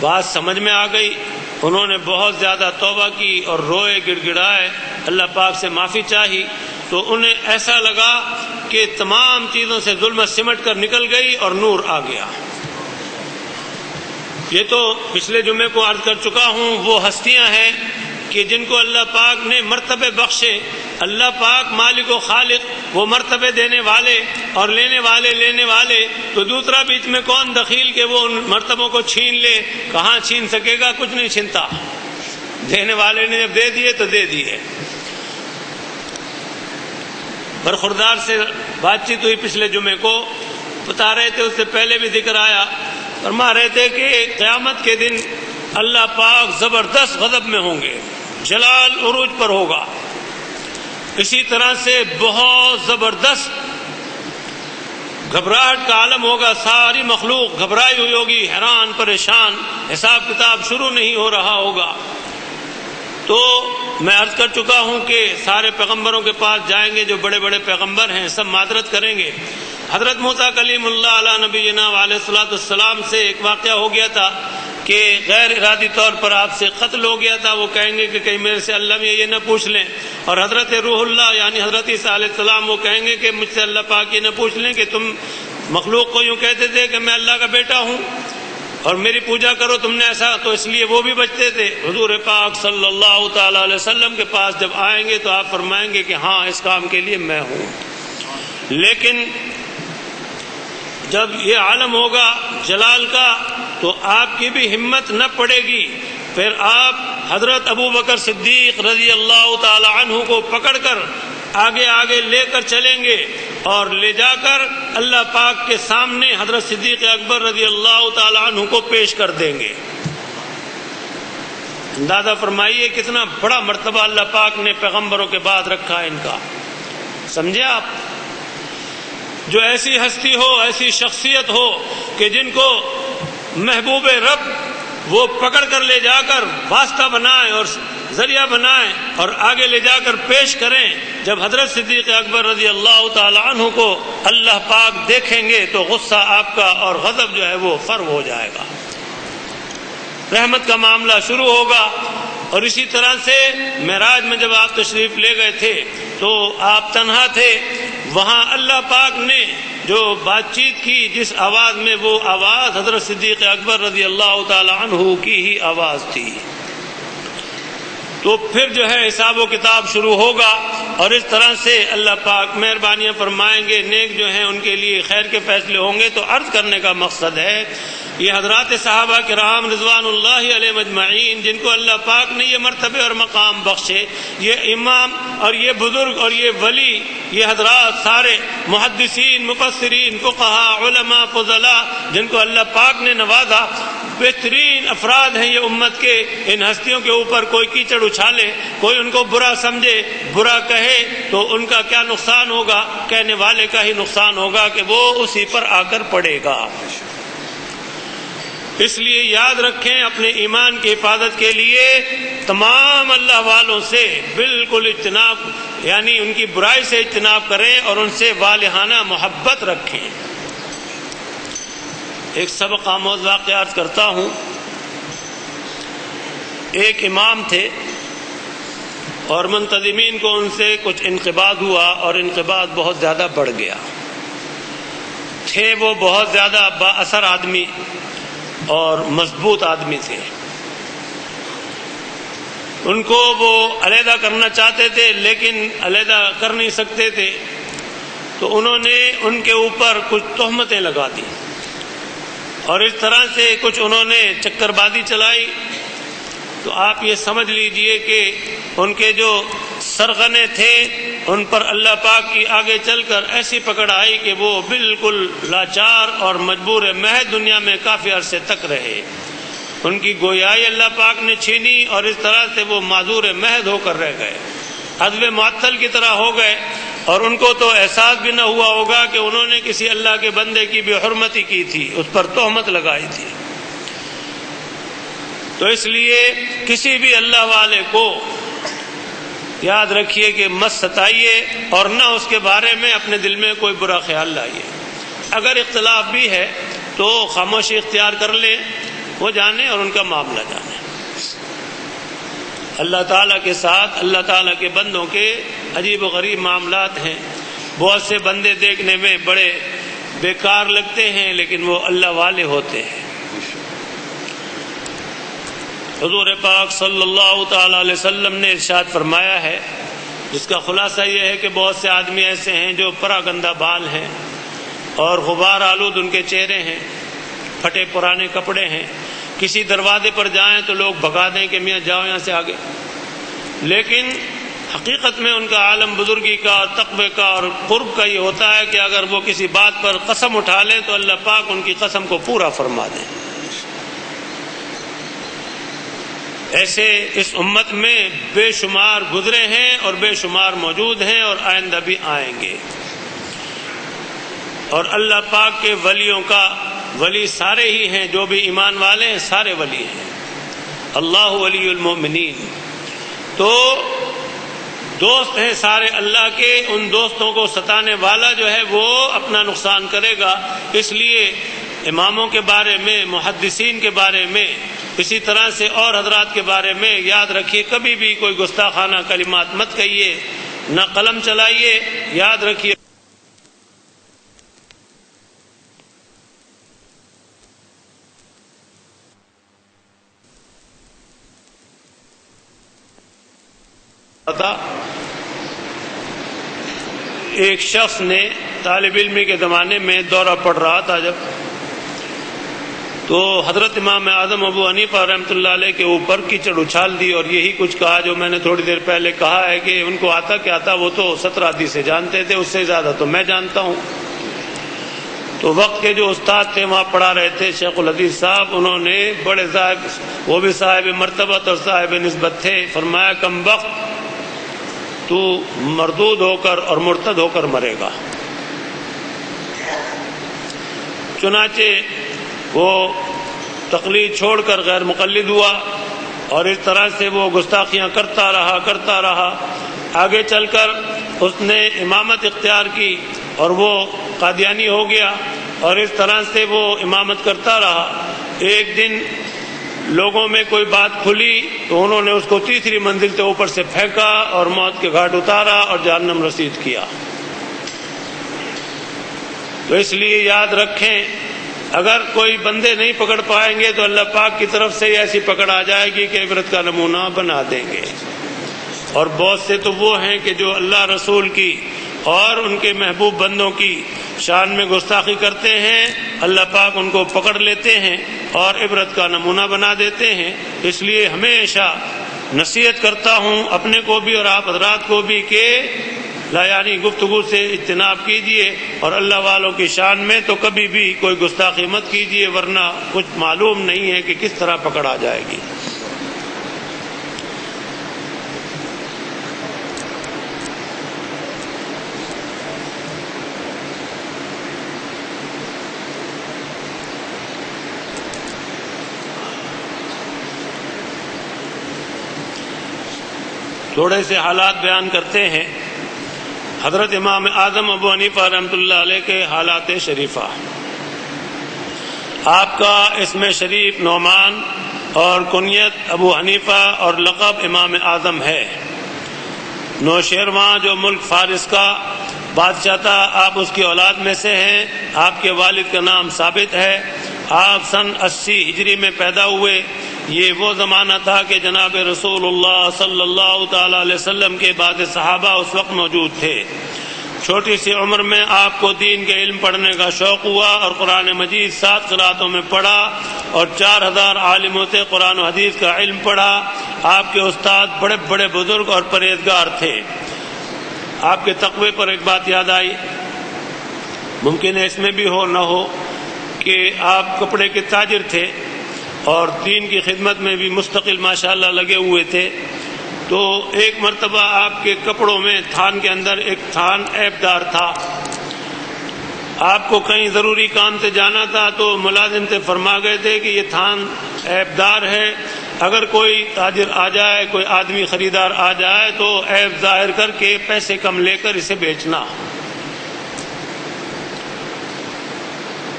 بات سمجھ میں آ گئی، انہوں نے بہت زیادہ توبہ کی اور روئے، گڑ گڑائے، اللہ پاک سے معافی چاہی، تو انہیں ایسا لگا کہ تمام چیزوں سے ظلمت سمٹ کر نکل گئی اور نور آ گیا۔ یہ تو پچھلے جمعے کو عرض کر چکا ہوں، وہ ہستیاں ہیں کہ جن کو اللہ پاک نے مرتبے بخشے۔ اللہ پاک مالک و خالق، وہ مرتبے دینے والے اور لینے والے، تو دوسرا بیچ میں کون دخیل کہ وہ ان مرتبوں کو چھین لے؟ کہاں چھین سکے گا؟ کچھ نہیں چھنتا۔ دینے والے نے جب دے دیے تو دے دیے۔ برخوردار سے بات چیت ہوئی پچھلے جمعے کو، بتا رہے تھے، اس سے پہلے بھی ذکر آیا، فرما رہے تھے کہ قیامت کے دن اللہ پاک زبردست غضب میں ہوں گے، جلال عروج پر ہوگا۔ اسی طرح سے بہت زبردست گھبراہٹ کا عالم ہوگا، ساری مخلوق گھبرائی ہوئی ہوگی، حیران پریشان، حساب کتاب شروع نہیں ہو رہا ہوگا۔ تو میں عرض کر چکا ہوں کہ سارے پیغمبروں کے پاس جائیں گے، جو بڑے بڑے پیغمبر ہیں سب معذرت کریں گے۔ حضرت موسیٰ کلیم اللہ علیہ نبینا علیہ الصلوۃ والسلام سے ایک واقعہ ہو گیا تھا کہ غیر ارادی طور پر آپ سے قتل ہو گیا تھا۔ وہ کہیں گے کہ کہیں میرے سے اللہ میں یہ نہ پوچھ لیں، اور حضرت روح اللہ یعنی حضرت عیسیٰ علیہ السلام وہ کہیں گے کہ مجھ سے اللہ پاک یہ نہ پوچھ لیں کہ تم مخلوق کو یوں کہتے تھے کہ میں اللہ کا بیٹا ہوں اور میری پوجا کرو، تم نے ایسا، تو اس لیے وہ بھی بچتے تھے۔ حضور پاک صلی اللہ تعالی علیہ وسلم کے پاس جب آئیں گے تو آپ فرمائیں گے کہ ہاں اس کام کے لیے میں ہوں۔ لیکن جب یہ عالم ہوگا جلال کا تو آپ کی بھی ہمت نہ پڑے گی، پھر آپ حضرت ابو بکر صدیق رضی اللہ تعالی عنہ کو پکڑ کر آگے آگے لے کر چلیں گے اور لے جا کر اللہ پاک کے سامنے حضرت صدیق اکبر رضی اللہ تعالی عنہ کو پیش کر دیں گے۔ اندازہ فرمائیے کتنا بڑا مرتبہ اللہ پاک نے پیغمبروں کے بعد رکھا ہے ان کا، سمجھے آپ؟ جو ایسی ہستی ہو، ایسی شخصیت ہو کہ جن کو محبوب رب وہ پکڑ کر لے جا کر واسطہ بنائیں اور ذریعہ بنائیں اور آگے لے جا کر پیش کریں، جب حضرت صدیق اکبر رضی اللہ تعالی عنہ کو اللہ پاک دیکھیں گے تو غصہ آپ کا اور غضب جو ہے وہ فرو ہو جائے گا، رحمت کا معاملہ شروع ہوگا۔ اور اسی طرح سے معراج میں جب آپ تشریف لے گئے تھے تو آپ تنہا تھے، وہاں اللہ پاک نے جو بات چیت کی جس آواز میں، وہ آواز حضرت صدیق اکبر رضی اللہ تعالی عنہ کی ہی آواز تھی۔ تو پھر جو ہے حساب و کتاب شروع ہوگا، اور اس طرح سے اللہ پاک مہربانیاں فرمائیں گے، نیک جو ہیں ان کے لیے خیر کے فیصلے ہوں گے۔ تو عرض کرنے کا مقصد ہے یہ حضرات صحابہ کرام رضوان اللہ علیہ مجمعین جن کو اللہ پاک نے یہ مرتبے اور مقام بخشے، یہ امام اور یہ بزرگ اور یہ ولی، یہ حضرات سارے محدثین، مفسرین، فقہاء، علماء، فضلاء جن کو اللہ پاک نے نوازا، بہترین افراد ہیں یہ امت کے۔ ان ہستیوں کے اوپر کوئی کیچڑ اچھالے، کوئی ان کو برا سمجھے، برا کہے تو ان کا کیا نقصان ہوگا؟ کہنے والے کا ہی نقصان ہوگا کہ وہ اسی پر آ کر پڑے گا۔ اس لیے یاد رکھیں اپنے ایمان کی حفاظت کے لیے تمام اللہ والوں سے بالکل اجتناب، یعنی ان کی برائی سے اجتناب کریں اور ان سے والہانہ محبت رکھیں۔ ایک سبق آموز واقعہ عرض کرتا ہوں۔ ایک امام تھے اور منتظمین کو ان سے کچھ انقباض ہوا اور انقباض بہت زیادہ بڑھ گیا۔ تھے وہ بہت زیادہ با اثر آدمی اور مضبوط آدمی تھے۔ ان کو وہ علیحدہ کرنا چاہتے تھے لیکن علیحدہ کر نہیں سکتے تھے، تو انہوں نے ان کے اوپر کچھ تہمتیں لگا دی اور اس طرح سے کچھ انہوں نے چکر بازی چلائی۔ تو آپ یہ سمجھ لیجئے کہ ان کے جو سرغنے تھے ان پر اللہ پاک کی آگے چل کر ایسی پکڑ آئی کہ وہ بالکل لاچار اور مجبور محض دنیا میں کافی عرصے تک رہے۔ ان کی گویائی اللہ پاک نے چھینی اور اس طرح سے وہ معذور محض ہو کر رہ گئے، عضو معطل کی طرح ہو گئے، اور ان کو تو احساس بھی نہ ہوا ہوگا کہ انہوں نے کسی اللہ کے بندے کی بے حرمتی کی تھی، اس پر تہمت لگائی تھی۔ تو اس لیے کسی بھی اللہ والے کو یاد رکھیے کہ مت ستائیے اور نہ اس کے بارے میں اپنے دل میں کوئی برا خیال لائیے۔ اگر اختلاف بھی ہے تو خاموشی اختیار کر لیں، وہ جانے اور ان کا معاملہ جانے۔ اللہ تعالیٰ کے ساتھ اللہ تعالیٰ کے بندوں کے عجیب و غریب معاملات ہیں۔ بہت سے بندے دیکھنے میں بڑے بیکار لگتے ہیں لیکن وہ اللہ والے ہوتے ہیں۔ حضور پاک صلی اللہ تعالی علیہ وسلم نے ارشاد فرمایا ہے، جس کا خلاصہ یہ ہے کہ بہت سے آدمی ایسے ہیں جو پراگندہ بال ہیں اور غبار آلود ان کے چہرے ہیں، پھٹے پرانے کپڑے ہیں، کسی دروازے پر جائیں تو لوگ بھگا دیں کہ میاں جاؤ یہاں سے آگے، لیکن حقیقت میں ان کا عالم بزرگی کا اور تقوی کا اور قرب کا یہ ہوتا ہے کہ اگر وہ کسی بات پر قسم اٹھا لیں تو اللہ پاک ان کی قسم کو پورا فرما دیں۔ ایسے اس امت میں بے شمار گزرے ہیں اور بے شمار موجود ہیں اور آئندہ بھی آئیں گے، اور اللہ پاک کے ولیوں کا ولی سارے ہی ہیں، جو بھی ایمان والے ہیں سارے ولی ہیں۔ اللہ ولی المومنین، تو دوست ہیں سارے اللہ کے، ان دوستوں کو ستانے والا جو ہے وہ اپنا نقصان کرے گا۔ اس لیے اماموں کے بارے میں، محدثین کے بارے میں، اسی طرح سے اور حضرات کے بارے میں یاد رکھیے کبھی بھی کوئی گستاخانہ کلمات مت کہیے، نہ قلم چلائیے۔ یاد رکھیے ایک شخص نے طالب علمی کے زمانے میں دورہ پڑ رہا تھا جب، تو حضرت امام اعظم ابو حنیفہ رحمۃ اللہ علیہ کے اوپر کیچڑ اچھال دی اور یہی کچھ کہا جو میں نے تھوڑی دیر پہلے کہا ہے کہ ان کو آتا کیا تھا، وہ تو 17 حدیثیں جانتے تھے، اس سے زیادہ تو میں جانتا ہوں۔ تو وقت کے جو استاد تھے وہاں پڑھا رہے تھے شیخ الحدیث صاحب، انہوں نے بڑے صاحب، وہ بھی صاحب مرتبت اور صاحب نسبت تھے، فرمایا کم وقت تو مردود ہو کر اور مرتد ہو کر مرے گا۔ چنانچہ وہ تقلید چھوڑ کر غیر مقلد ہوا اور اس طرح سے وہ گستاخیاں کرتا رہا۔ آگے چل کر اس نے امامت اختیار کی اور وہ قادیانی ہو گیا، اور اس طرح سے وہ امامت کرتا رہا۔ ایک دن لوگوں میں کوئی بات کھلی تو انہوں نے اس کو تیسری منزل سے اوپر سے پھینکا اور موت کے گھاٹ اتارا اور جہنم رسید کیا۔ تو اس لیے یاد رکھیں، اگر کوئی بندے نہیں پکڑ پائیں گے تو اللہ پاک کی طرف سے ایسی پکڑ آ جائے گی کہ عبرت کا نمونہ بنا دیں گے۔ اور بہت سے تو وہ ہیں کہ جو اللہ رسول کی اور ان کے محبوب بندوں کی شان میں گستاخی کرتے ہیں، اللہ پاک ان کو پکڑ لیتے ہیں اور عبرت کا نمونہ بنا دیتے ہیں۔ اس لیے ہمیشہ نصیحت کرتا ہوں اپنے کو بھی اور آپ حضرات کو بھی کہ لایانی گفتگو سے اجتناب کیجیے، اور اللہ والوں کی شان میں تو کبھی بھی کوئی گستاخی مت کیجیے، ورنہ کچھ معلوم نہیں ہے کہ کس طرح پکڑ آ جائے گی۔ تھوڑے سے حالات بیان کرتے ہیں حضرت امام اعظم ابو حنیفہ رحمۃ اللہ علیہ کے حالات شریفہ۔ آپ کا اسم شریف نعمان اور کنیت ابو حنیفہ اور لقب امام اعظم ہے۔ نوشیروان جو ملک فارس کا بادشاہ تھا، آپ اس کی اولاد میں سے ہیں۔ آپ کے والد کا نام ثابت ہے۔ آپ سن 80 ہجری میں پیدا ہوئے۔ یہ وہ زمانہ تھا کہ جناب رسول اللہ صلی اللہ تعالی علیہ وسلم کے بعد صحابہ اس وقت موجود تھے۔ چھوٹی سی عمر میں آپ کو دین کے علم پڑھنے کا شوق ہوا اور قرآن مجید 7 قراتوں میں پڑھا اور 4000 عالموں سے قرآن و حدیث کا علم پڑھا۔ آپ کے استاد بڑے بڑے بزرگ اور پرہیزگار تھے۔ آپ کے تقوی پر ایک بات یاد آئی، ممکن ہے اس میں بھی ہو نہ ہو، کہ آپ کپڑے کے تاجر تھے اور دین کی خدمت میں بھی مستقل ماشاءاللہ لگے ہوئے تھے۔ تو ایک مرتبہ آپ کے کپڑوں میں تھان کے اندر ایک تھان عیب دار تھا۔ آپ کو کہیں ضروری کام سے جانا تھا تو ملازم سے فرما گئے تھے کہ یہ تھان عیب دار ہے، اگر کوئی تاجر آ جائے، کوئی آدمی خریدار آ جائے تو عیب ظاہر کر کے پیسے کم لے کر اسے بیچنا۔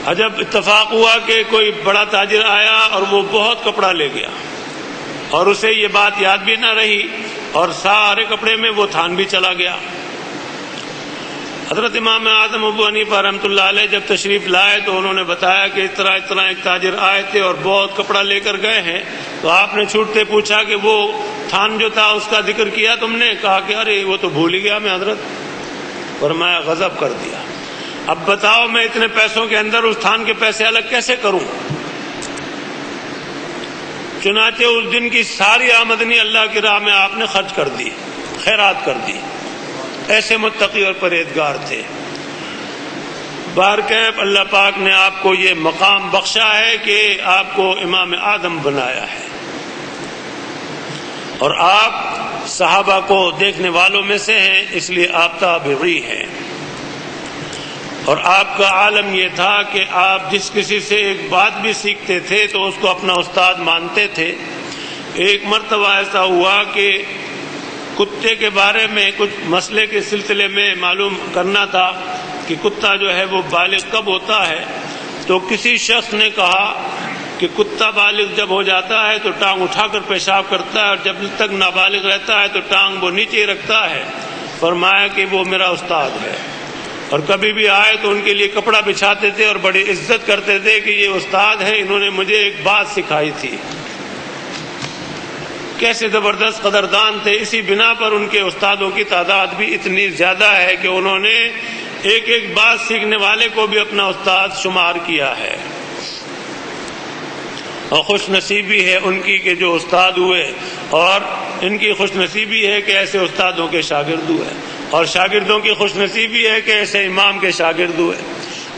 عجب اتفاق ہوا کہ کوئی بڑا تاجر آیا اور وہ بہت کپڑا لے گیا اور اسے یہ بات یاد بھی نہ رہی اور سارے کپڑے میں وہ تھان بھی چلا گیا۔ حضرت امام اعظم ابو حنیفہ رحمۃ اللہ علیہ جب تشریف لائے تو انہوں نے بتایا کہ اس طرح ایک تاجر آئے تھے اور بہت کپڑا لے کر گئے ہیں۔ تو آپ نے چھوٹتے پوچھا کہ وہ تھان جو تھا اس کا ذکر کیا تم نے؟ کہا کہ ارے وہ تو بھول ہی گیا میں حضرت۔ فرمایا غضب کر دیا، اب بتاؤ میں اتنے پیسوں کے اندر اس تھان کے پیسے الگ کیسے کروں؟ چنانچہ اس دن کی ساری آمدنی اللہ کی راہ میں آپ نے خرچ کر دی، خیرات کر دی۔ ایسے متقی اور پرہیزگار تھے۔ بہرکیف اللہ پاک نے آپ کو یہ مقام بخشا ہے کہ آپ کو امام اعظم بنایا ہے، اور آپ صحابہ کو دیکھنے والوں میں سے ہیں، اس لیے آپ تابعی ہیں۔ اور آپ کا عالم یہ تھا کہ آپ جس کسی سے ایک بات بھی سیکھتے تھے تو اس کو اپنا استاد مانتے تھے۔ ایک مرتبہ ایسا ہوا کہ کتے کے بارے میں کچھ مسئلے کے سلسلے میں معلوم کرنا تھا کہ کتا جو ہے وہ بالغ کب ہوتا ہے۔ تو کسی شخص نے کہا کہ کتا بالغ جب ہو جاتا ہے تو ٹانگ اٹھا کر پیشاب کرتا ہے اور جب تک نابالغ رہتا ہے تو ٹانگ وہ نیچے رکھتا ہے۔ فرمایا کہ وہ میرا استاد ہے، اور کبھی بھی آئے تو ان کے لیے کپڑا بچھاتے تھے اور بڑی عزت کرتے تھے کہ یہ استاد ہے، انہوں نے مجھے ایک بات سکھائی تھی۔ کیسے زبردست قدردان تھے، اسی بنا پر ان کے استادوں کی تعداد بھی اتنی زیادہ ہے کہ انہوں نے ایک ایک بات سیکھنے والے کو بھی اپنا استاد شمار کیا ہے۔ اور خوش نصیبی ہے ان کی کہ جو استاد ہوئے، اور ان کی خوش نصیبی ہے کہ ایسے استادوں کے شاگرد ہوئے، اور شاگردوں کی خوش نصیبی ہے کہ ایسے امام کے شاگرد ہوئے۔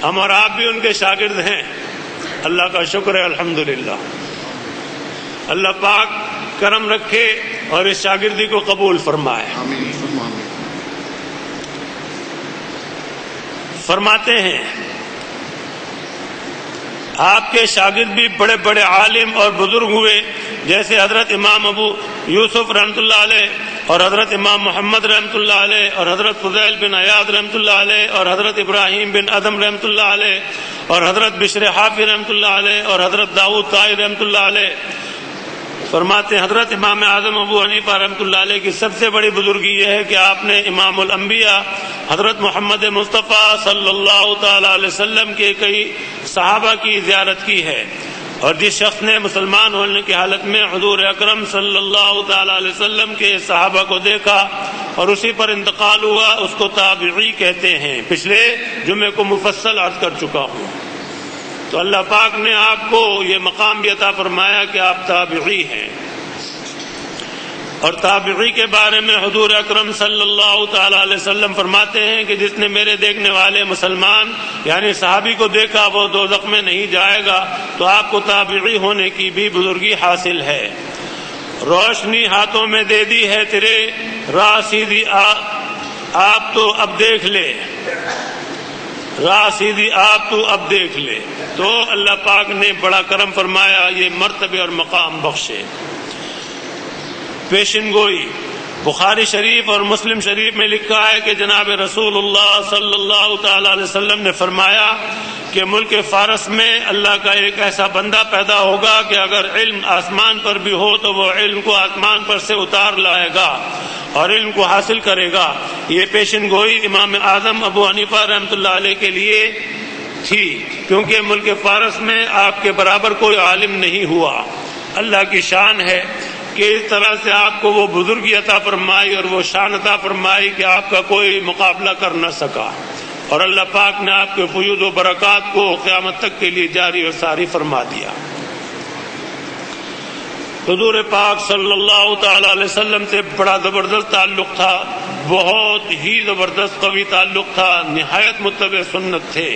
ہم اور آپ بھی ان کے شاگرد ہیں، اللہ کا شکر ہے، الحمدللہ۔ اللہ پاک کرم رکھے اور اس شاگردی کو قبول فرمائے۔ فرماتے ہیں آپ کے شاگرد بھی بڑے بڑے عالم اور بزرگ ہوئے، جیسے حضرت امام ابو یوسف رحمۃ اللہ علیہ اور حضرت امام محمد رحمۃ اللہ علیہ اور حضرت فضیل بن عیاض رحمۃ اللہ علیہ اور حضرت ابراہیم بن ادم رحمۃ اللہ علیہ اور حضرت بشر حافظ رحمۃ اللہ علیہ اور حضرت داؤد طاہر رحمۃ اللہ علیہ۔ فرماتے ہیں حضرت امام اعظم ابو حنیفہ رحمۃ اللہ علیہ کی سب سے بڑی بزرگی یہ ہے کہ آپ نے امام الانبیاء حضرت محمد مصطفیٰ صلی اللہ تعالی علیہ وسلم کے کئی صحابہ کی زیارت کی ہے، اور جس شخص نے مسلمان ہونے کی حالت میں حضور اکرم صلی اللہ تعالی علیہ وسلم کے صحابہ کو دیکھا اور اسی پر انتقال ہوا، اس کو تابعی کہتے ہیں۔ پچھلے جمعے کو مفصل عرض کر چکا ہوں۔ تو اللہ پاک نے آپ کو یہ مقام بھی عطا فرمایا کہ آپ تابعی ہیں، اور تابعی کے بارے میں حضور اکرم صلی اللہ تعالی علیہ وسلم فرماتے ہیں کہ جس نے میرے دیکھنے والے مسلمان یعنی صحابی کو دیکھا وہ دوزخ میں نہیں جائے گا۔ تو آپ کو تابعی ہونے کی بھی بزرگی حاصل ہے۔ روشنی ہاتھوں میں دے دی ہے تیرے، راہ سیدھی آپ تو اب دیکھ لے، راہ سیدھی آپ تو اب دیکھ لے۔ تو اللہ پاک نے بڑا کرم فرمایا، یہ مرتبے اور مقام بخشے۔ پیشن گوئی بخاری شریف اور مسلم شریف میں لکھا ہے کہ جناب رسول اللہ صلی اللہ تعالی علیہ وسلم نے فرمایا کہ ملک فارس میں اللہ کا ایک ایسا بندہ پیدا ہوگا کہ اگر علم آسمان پر بھی ہو تو وہ علم کو آسمان پر سے اتار لائے گا اور علم کو حاصل کرے گا۔ یہ پیشن گوئی امام اعظم ابو حنیفہ رحمۃ اللہ علیہ کے لیے تھی، کیونکہ ملک فارس میں آپ کے برابر کوئی عالم نہیں ہوا۔ اللہ کی شان ہے کہ اس طرح سے آپ کو وہ بزرگی عطا فرمائی اور وہ شان عطا فرمائی کہ آپ کا کوئی مقابلہ کر نہ سکا، اور اللہ پاک نے آپ کے فیوض و برکات کو قیامت تک کے لیے جاری اور ساری فرما دیا۔ حضور پاک صلی اللہ تعالی علیہ وسلم سے بڑا زبردست تعلق تھا، بہت ہی زبردست قوی تعلق تھا، نہایت متبع سنت تھے۔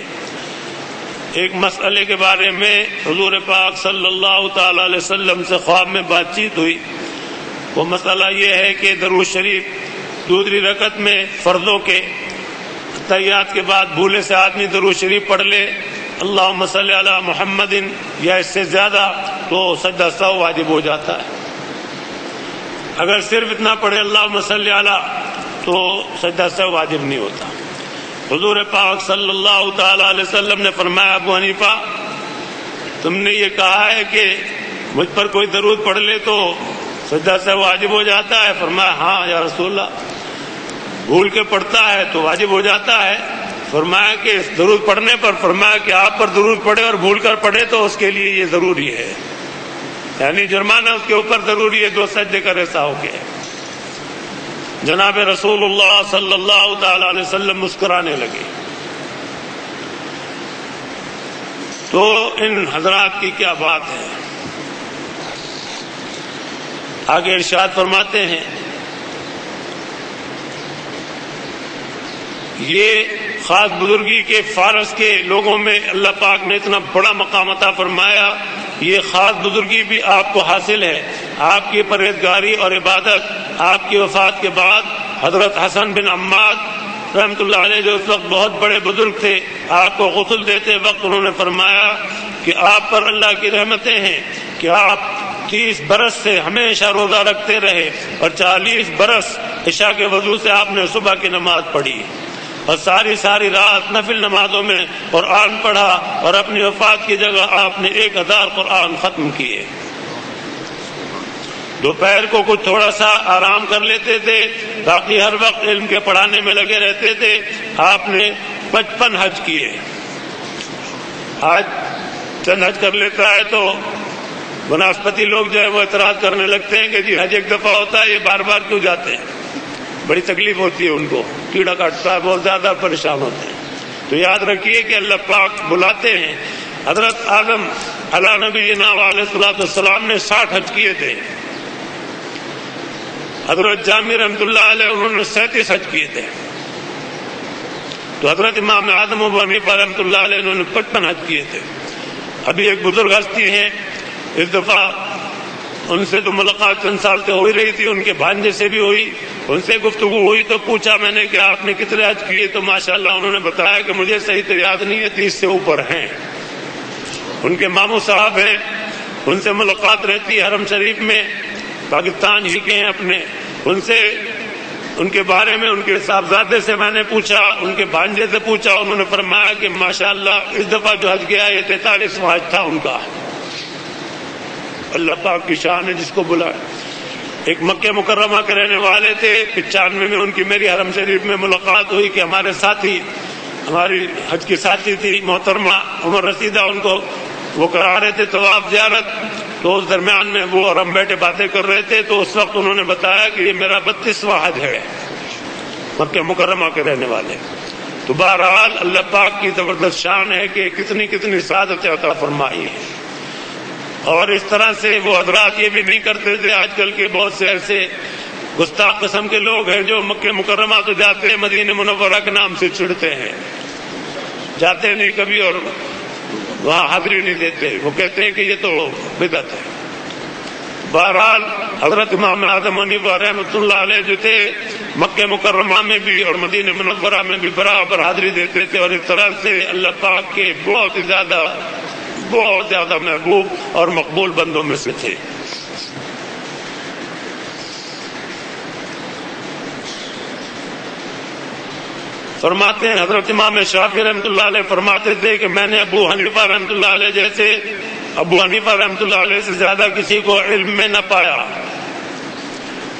ایک مسئلے کے بارے میں حضور پاک صلی اللہ تعالی علیہ وسلم سے خواب میں بات چیت ہوئی۔ وہ مسئلہ یہ ہے کہ درود شریف دوسری رکعت میں فرضوں کے تحیات کے بعد بھولے سے آدمی درود شریف پڑھ لے اللہم صلی علی محمد یا اس سے زیادہ تو سجدہ سہو واجب ہو جاتا ہے۔ اگر صرف اتنا پڑھے اللہم صلی علی تو سجدہ سہو واجب نہیں ہوتا۔ حضور پاک صلی اللہ تعالی علیہ وسلم نے فرمایا ابو حنیفہ تم نے یہ کہا ہے کہ مجھ پر کوئی درود پڑھ لے تو سجدہ سہو واجب ہو جاتا ہے؟ فرمایا ہاں یا رسول اللہ، بھول کے پڑھتا ہے تو واجب ہو جاتا ہے۔ فرمایا کہ درود پڑھنے پر، فرمایا کہ آپ پر درود پڑھے اور بھول کر پڑھے تو اس کے لیے یہ ضروری ہے، یعنی جرمانہ اس کے اوپر ضروری ہے، 2 سجدے کر ایسا ہو گیا۔ جناب رسول اللہ صلی اللہ تعالی علیہ وسلم مسکرانے لگے۔ تو ان حضرات کی کیا بات ہے، آگے ارشاد فرماتے ہیں یہ خاص بزرگی کے فارس کے لوگوں میں اللہ پاک نے اتنا بڑا مقام عطا فرمایا، یہ خاص بزرگی بھی آپ کو حاصل ہے۔ آپ کی پرہیزگاری اور عبادت آپ کی وفات کے بعد حضرت حسن بن عماد رحمۃ اللہ علیہ جو اس وقت بہت بڑے بزرگ تھے، آپ کو غسل دیتے وقت انہوں نے فرمایا کہ آپ پر اللہ کی رحمتیں ہیں کہ آپ 30 برس سے ہمیشہ روزہ رکھتے رہے اور 40 برس عشاء کے وضو سے آپ نے صبح کی نماز پڑھی اور ساری رات نفل نمازوں میں قرآن پڑھا، اور اپنی وفات کی جگہ آپ نے 1000 قرآن ختم کیے۔ دوپہر کو کچھ تھوڑا سا آرام کر لیتے تھے، باقی ہر وقت علم کے پڑھانے میں لگے رہتے تھے۔ آپ نے 55 حج کیے۔ آج چند حج کر لیتا ہے تو بناسپتی لوگ جو ہے وہ اعتراض کرنے لگتے ہیں کہ جی حج ایک دفعہ ہوتا ہے، یہ بار بار کیوں جاتے ہیں؟ بڑی تکلیف ہوتی ہے ان کو، کیڑا کاٹتا ہے، بہت زیادہ پریشان ہوتے ہیں۔ تو یاد رکھیے کہ اللہ پاک بلاتے ہیں۔ حضرت آدم علیہ نبینا علیہ الصلوۃ والسلام نے 60 حج کیے تھے۔ حضرت جامع رحمۃ اللہ علیہ انہوں نے 37 حج کیے تھے۔ تو حضرت امام اعظم ابو حنیفہ رحمۃ اللہ علیہ انہوں نے 55 حج کیے تھے۔ ابھی ایک بزرگ ہستی ہیں، اس دفعہ ان سے تو ملاقات چند سال سے ہو ہی رہی تھی، ان کے بھانجے سے بھی ہوئی، ان سے گفتگو ہوئی تو پوچھا میں نے کہ آپ نے کتنے حج کیے؟ تو ماشاءاللہ انہوں نے بتایا کہ مجھے صحیح تو یاد نہیں ہے، 30 سے اوپر ہیں۔ ان کے ماموں صاحب ہیں، ان سے ملاقات رہتی ہے حرم شریف میں، پاکستان ہی کے ہیں اپنے، ان سے ان کے بارے میں ان کے صاحبزادے سے میں نے پوچھا، ان کے بھانجے سے پوچھا، انہوں نے فرمایا کہ ماشاءاللہ اس دفعہ جو حج گیا یہ 43واں حج تھا ان کا۔ اللہ پاک کی شان ہے جس کو بلائے۔ ایک مکہ مکرمہ کے رہنے والے تھے، 95 میں ان کی میری حرم شریف میں ملاقات ہوئی کہ ہمارے ساتھی، ہماری حج کی ساتھی تھی محترمہ عمر رسیدہ، ان کو وہ کرا رہے تھے طواف زیارت، تو اس درمیان میں وہ اور ہم بیٹھے باتیں کر رہے تھے، تو اس وقت انہوں نے بتایا کہ یہ میرا 32واں حج ہے، مکہ مکرمہ کے رہنے والے۔ تو بہرحال اللہ پاک کی زبردست شان ہے کہ کتنی سعادت عطا فرمائی ہے۔ اور اس طرح سے وہ حضرات یہ بھی نہیں کرتے تھے، آج کل کے بہت سے ایسے گستاخ قسم کے لوگ ہیں جو مکہ مکرمہ تو جاتے ہیں، مدینہ منورہ کے نام سے چڑھتے ہیں، جاتے نہیں کبھی اور وہاں حاضری نہیں دیتے، وہ کہتے ہیں کہ یہ تو بدعت ہے۔ بہرحال حضرت امام اعظم حنیفہ رحمۃ اللہ علیہ جو تھے مکہ مکرمہ میں بھی اور مدینہ منورہ میں بھی برابر حاضری دیتے تھے، اور اس طرح سے اللہ پاک کے بہت زیادہ محبوب اور مقبول بندوں میں سے تھے۔ فرماتے ہیں حضرت امام شافعی رحمۃ اللہ علیہ فرماتے تھے کہ میں نے ابو حنیفہ رحمۃ اللہ علیہ جیسے ابو حنیفہ رحمۃ اللہ علیہ سے زیادہ کسی کو علم میں نہ پایا،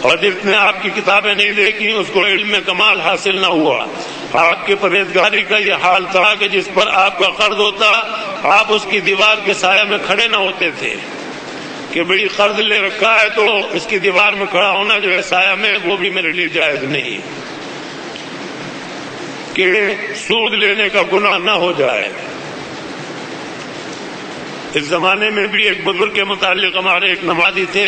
اور جس نے آپ کی کتابیں نہیں دیکھی اس کو علم میں کمال حاصل نہ ہوا۔ آپ کے پرہیزگاری کا یہ حال تھا کہ جس پر آپ کا قرض ہوتا آپ اس کی دیوار کے سایہ میں کھڑے نہ ہوتے تھے کہ بڑی قرض لے رکھا ہے تو اس کی دیوار میں کھڑا ہونا جو ہے سایہ میں، وہ بھی میرے لیے جائز نہیں، کہ سود لینے کا گناہ نہ ہو جائے۔ اس زمانے میں بھی ایک بزرگ کے متعلق ہمارے ایک نمازی تھے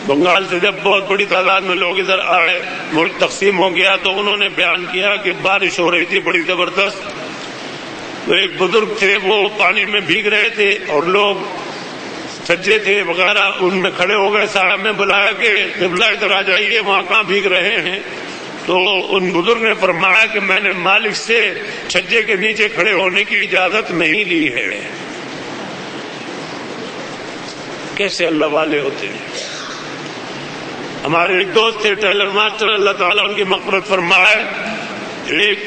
بنگال سے، جب بہت بڑی تعداد میں لوگ ادھر آئے، ملک تقسیم ہو گیا، تو انہوں نے بیان کیا کہ بارش ہو رہی تھی بڑی زبردست، تو ایک بزرگ تھے وہ پانی میں بھیگ رہے تھے اور لوگ سجے تھے وغیرہ ان میں کھڑے ہو گئے، صاحب نے بلایا کہ قبلہ ادھر آ جائیے، وہاں کہاں بھیگ رہے ہیں؟ تو ان بزرگ نے فرمایا کہ میں نے مالک سے چھجے کے نیچے کھڑے ہونے کی اجازت نہیں لی ہے۔ کیسے اللہ والے ہوتے ہیں۔ ہمارے ایک دوست تھے ٹیلر ماسٹر، اللہ تعالیٰ ان کی مغفرت فرمائے، ایک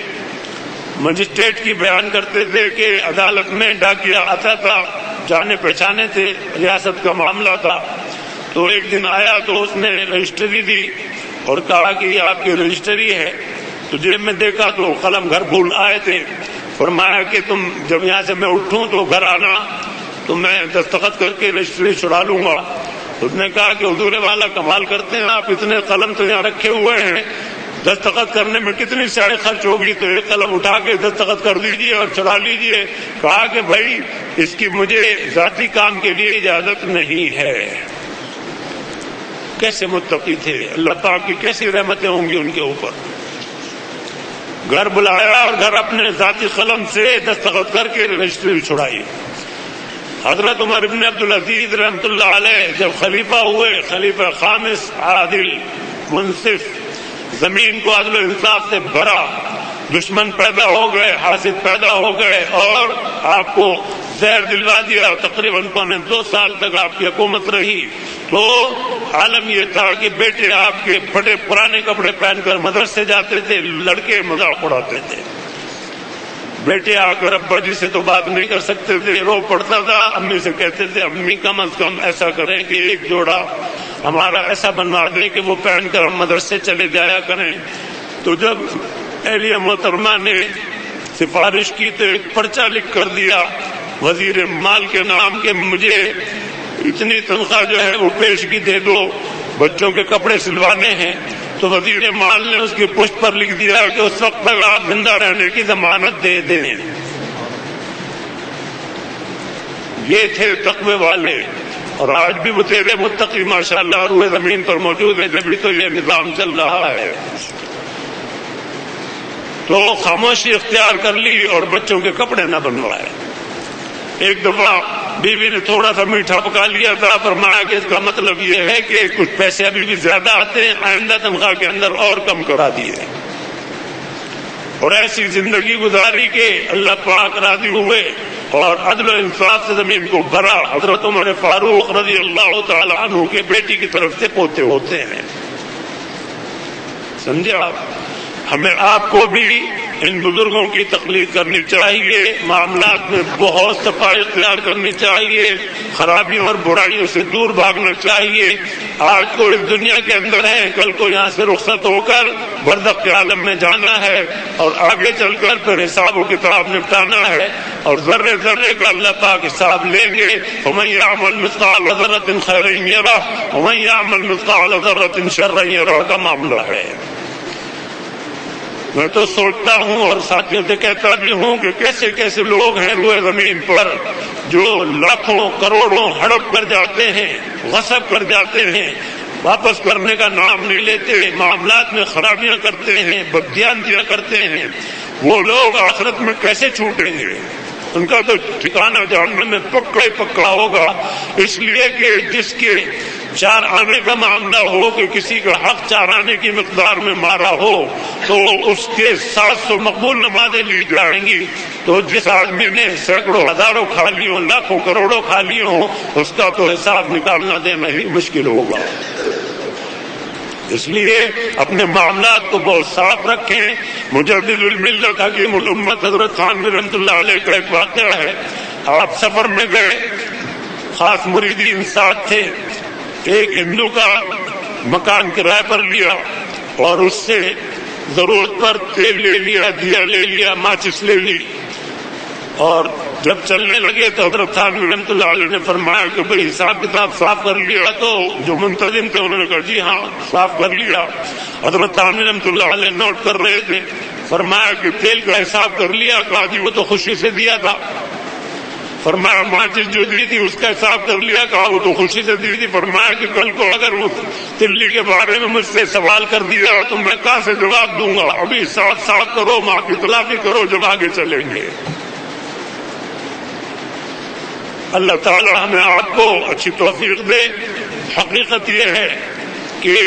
مجسٹریٹ کی بیان کرتے تھے کہ عدالت میں ڈاکیا آتا تھا، جانے پہچانے تھے، ریاست کا معاملہ تھا، تو ایک دن آیا تو اس نے رجسٹری دی اور کہا کہ یہ آپ کی رجسٹری ہے، تو جیب میں دیکھا تو قلم گھر بھول آئے تھے، فرمایا کہ تم جب یہاں سے میں اٹھوں تو گھر آنا تو میں دستخط کر کے رجسٹری چھڑا لوں گا۔ اس نے کہا کہ حضور والا کمال کرتے ہیں، آپ اتنے قلم تو یہاں رکھے ہوئے ہیں، دستخط کرنے میں کتنی ساڑھے خرچ ہوگی، تو ایک قلم اٹھا کے دستخط کر دیجئے اور چھڑا لیجئے۔ کہا کہ بھائی اس کی مجھے ذاتی کام کے لیے اجازت نہیں ہے۔ کیسے متقی تھے، اللہ پاک کی کیسی رحمتیں ہوں گی ان کے اوپر۔ گھر بلایا اور گھر اپنے ذاتی قلم سے دستخط کر کے رجسٹری چھڑائی۔ حضرت عمر بن عبدالعزیز رحمۃ اللہ علیہ جب خلیفہ ہوئے، خلیفہ خامس عادل منصف، زمین کو عدل و انصاف سے بھرا، دشمن پیدا ہو گئے، حاسد پیدا ہو گئے اور آپ کو زہر دلوا دیا، تقریباً 2 سال تک آپ کی حکومت رہی، تو عالم یہ تھا کہ بیٹے آپ کے پھٹے پرانے کپڑے پہن کر مدرسے جاتے تھے، لڑکے مذاق اڑاتے تھے، بیٹے آ کر ابا جی سے تو بات نہیں کر سکتے تھے، رو پڑتا تھا، امی سے کہتے تھے امی کم از کم ایسا کریں کہ ایک جوڑا ہمارا ایسا بنوا دیں کہ وہ پہن کر ہم مدرسے چلے جایا کریں۔ تو جب اہلیہ محترمہ نے سفارش کی تو ایک پرچہ لکھ کر دیا وزیر مال کے نام کہ مجھے اتنی تنخواہ جو ہے وہ پیشگی دے دو، بچوں کے کپڑے سلوانے ہیں۔ تو وزیر مال نے اس کی پشت پر لکھ دیا کہ اس وقت تک آپ زندہ رہنے کی ضمانت دے دیں۔ یہ تھے تقوی والے، اور آج بھی وہ تیرے متقی ماشاءاللہ روئے زمین پر موجود ہے، جبھی تو یہ نظام چل رہا ہے۔ تو خاموشی اختیار کر لی اور بچوں کے کپڑے نہ بنوائے۔ ایک دفعہ بیوی نے تھوڑا سا میٹھا پکا لیا تھا، فرمایا کہ اس کا مطلب یہ ہے کہ کچھ پیسے ابھی بھی زیادہ آتے ہیں، آئندہ تنخواہ کے اندر اور کم کرا دیے، اور ایسی زندگی گزاری کہ اللہ پاک راضی ہوئے اور عدل و انصاف سے زمین کو بھرا۔ حضرت عمر فاروق رضی اللہ تعالی عنہ کے بیٹی کی طرف سے پوتے ہوتے ہیں، سمجھے آپ؟ ہمیں آپ کو بھی ان بزرگوں کی تقلید کرنی چاہیے، معاملات میں بہت صفائی اختیار کرنی چاہیے، خرابیوں اور برائیوں سے دور بھاگنا چاہیے۔ آج تو اس دنیا کے اندر ہے، کل کو یہاں سے رخصت ہو کر برزخ کے عالم میں جانا ہے، اور آگے چل کر پھر حساب و کتاب نپٹانا ہے، اور ذرے ذرے کا اللہ پاک حساب لیں گے۔ وَمَن يَعْمَلْ مِثْقَالَ ذَرَّةٍ خَيْرًا يَرَهُ وَمَن يَعْمَلْ مِثْقَالَ ذَرَّةٍ شَرًّا يَرَهُ کا معاملہ ہے۔ میں تو سوچتا ہوں اور ساتھیوں سے کہتا بھی ہوں کہ کیسے کیسے لوگ ہیں روئے زمین پر جو لاکھوں کروڑوں ہڑپ کر جاتے ہیں، غصب کر جاتے ہیں، واپس کرنے کا نام نہیں لیتے، معاملات میں خرابیاں کرتے ہیں، بددیانتیاں کرتے ہیں۔ وہ لوگ آخرت میں کیسے چھوٹیں گے؟ ان کا تو ٹھکانہ جہنم میں پکا ہی پکا ہوگا۔ اس لیے کہ جس کے 4 آنے کا معاملہ ہو کہ کسی کا حق 4 آنے کی مقدار میں مارا ہو تو اس کے 700 مقبول نمازیں لی جائیں گی، تو جس آدمی نے سینکڑوں ہزاروں کھا لی ہوں، لاکھوں کروڑوں کھا لی ہوں، اس کا تو حساب نکالنا دینا ہی مشکل ہوگا۔ اس لیے اپنے معاملات کو بہت صاف رکھیں. مجدد الملت حکیم الامت حضرت تھانوی رحمۃ اللہ علیہ کا ایک واقعہ ہے. آپ سفر میں گئے، خاص مریدین ساتھ تھے. ایک ہندو کا مکان کرائے پر لیا اور اس سے ضرورت پر تیل لے لیا، دیا لے لیا، ماچس لے لی. اور جب چلنے لگے تو حضرت تھانوی رحمۃ اللہ علیہ نے فرمایا کہ بھئی حساب کتاب صاف کر لیا؟ تو جو منتظم تھے انہوں نے کہا جی ہاں صاف کر لیا. حضرت تھانوی رحمۃ اللہ علیہ نوٹ کر رہے تھے. فرمایا کہ تیل کا حساب کر لیا؟ کہا جی وہ تو خوشی سے دیا تھا. فرمایا ماچس جو دی تھی اس کا حساب کر لیا؟ کہا وہ تو خوشی سے دی تھی. فرمایا کہ کل کو اگر وہ تلی کے بارے میں مجھ سے سوال کر دیا تو میں کہاں سے جواب دوں گا؟ ابھی صاف صاف کرو، ماں کی تلافی کرو، جب آگے چلیں گے. اللہ تعالی ہمیں آپ کو اچھی توفیق دے. حقیقت یہ ہے کہ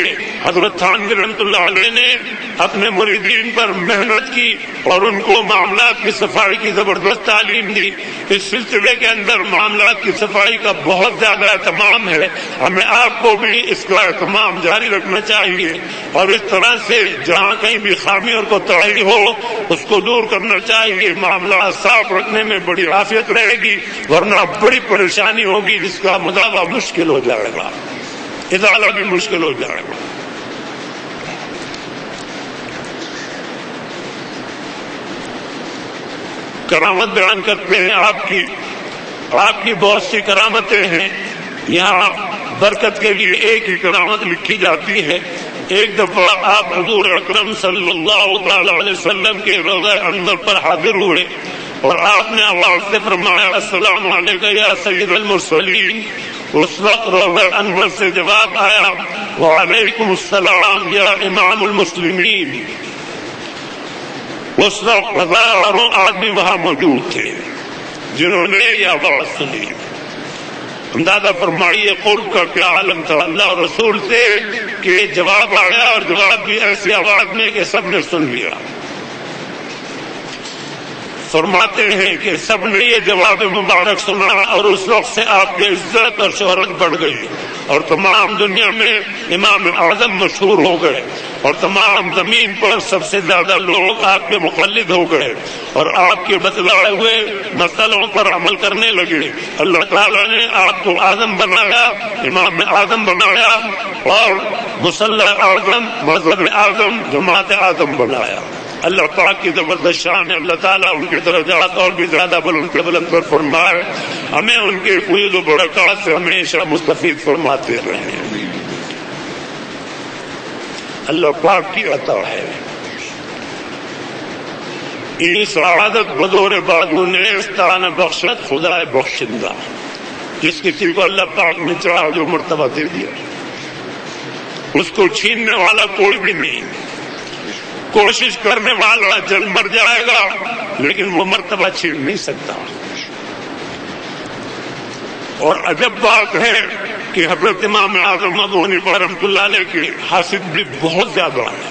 حضرت تھانوی رحمۃ اللہ علیہ نے اپنے مریدین پر محنت کی اور ان کو معاملات کی صفائی کی زبردست تعلیم دی. اس سلسلے کے اندر معاملات کی صفائی کا بہت زیادہ اہتمام ہے. ہمیں آپ کو بھی اس کا اہتمام جاری رکھنا چاہیے اور اس طرح سے جہاں کہیں بھی خامی اور کوتاہی ہو اس کو دور کرنا چاہیے. معاملات صاف رکھنے میں بڑی عافیت رہے گی، ورنہ بڑی پریشانی ہوگی جس کا مداوع مشکل ہو جائے گا، ازالہ بھی مشکل ہو جائے گا. کرامت بیان کرتے ہیں آپ کی بہت سی کرامتیں ہیں. یہاں برکت کے لیے ایک ہی کرامت لکھی جاتی ہے. ایک دفعہ آپ حضور اکرم صلی اللہ تعالی علیہ وسلم کے روضہ انور پر حاضر ہوئے اور آپ نے آواز سے فرمایا السلام علیکم یا سید المرسلین. اس وقت روضہ انور سے جواب آیا وعلیکم السلام یا امام المسلمین. اس وقت ہزاروں آدمی وہاں موجود تھے جنہوں نے یہ آواز سنی. اندازہ فرمائیے قرب کا کیا عالم تھا اللہ اور رسول سے کہ جواب آیا اور جواب بھی ایسی آواز میں کہ سب نے سن لیا. فرماتے ہیں کہ سب نے یہ جواب مبارک سنا اور اس وقت سے آپ کی عزت اور شہرت بڑھ گئی اور تمام دنیا میں امام اعظم مشہور ہو گئے اور تمام زمین پر سب سے زیادہ لوگ آپ کے مقلد ہو گئے اور آپ کے بتلائے ہوئے مسئلوں پر عمل کرنے لگے. اللہ تعالیٰ نے آپ کو اعظم بنایا، امام اعظم بنایا اور مصلی اعظم، مذہب اعظم، جماعت اعظم بنایا. اللہ پاک کی زبردست شان ہے. اللہ تعالیٰ ان کے درجات اور بھی زیادہ بلند پر فرمائے. ہمیں ان کے فیض و برکات سے ہمیشہ مستفید فرماتے رہے. اللہ پاک کی عطا ہے. اس سعادت بدور بازو نے استعان بخشت خدا بخشندہ. جس کسی کو اللہ پاک نے چاہا جو مرتبہ دے دیا اس کو چھیننے والا کوئی بھی نہیں. کوشش کرنے والا جلد مر جائے گا لیکن وہ مرتبہ چھین نہیں سکتا. اور عجب بات ہے کہ حضرت امام اعظم ابو حنیفہ رحمۃ اللہ علیہ کی حاصل بھی بہت زیادہ ہے.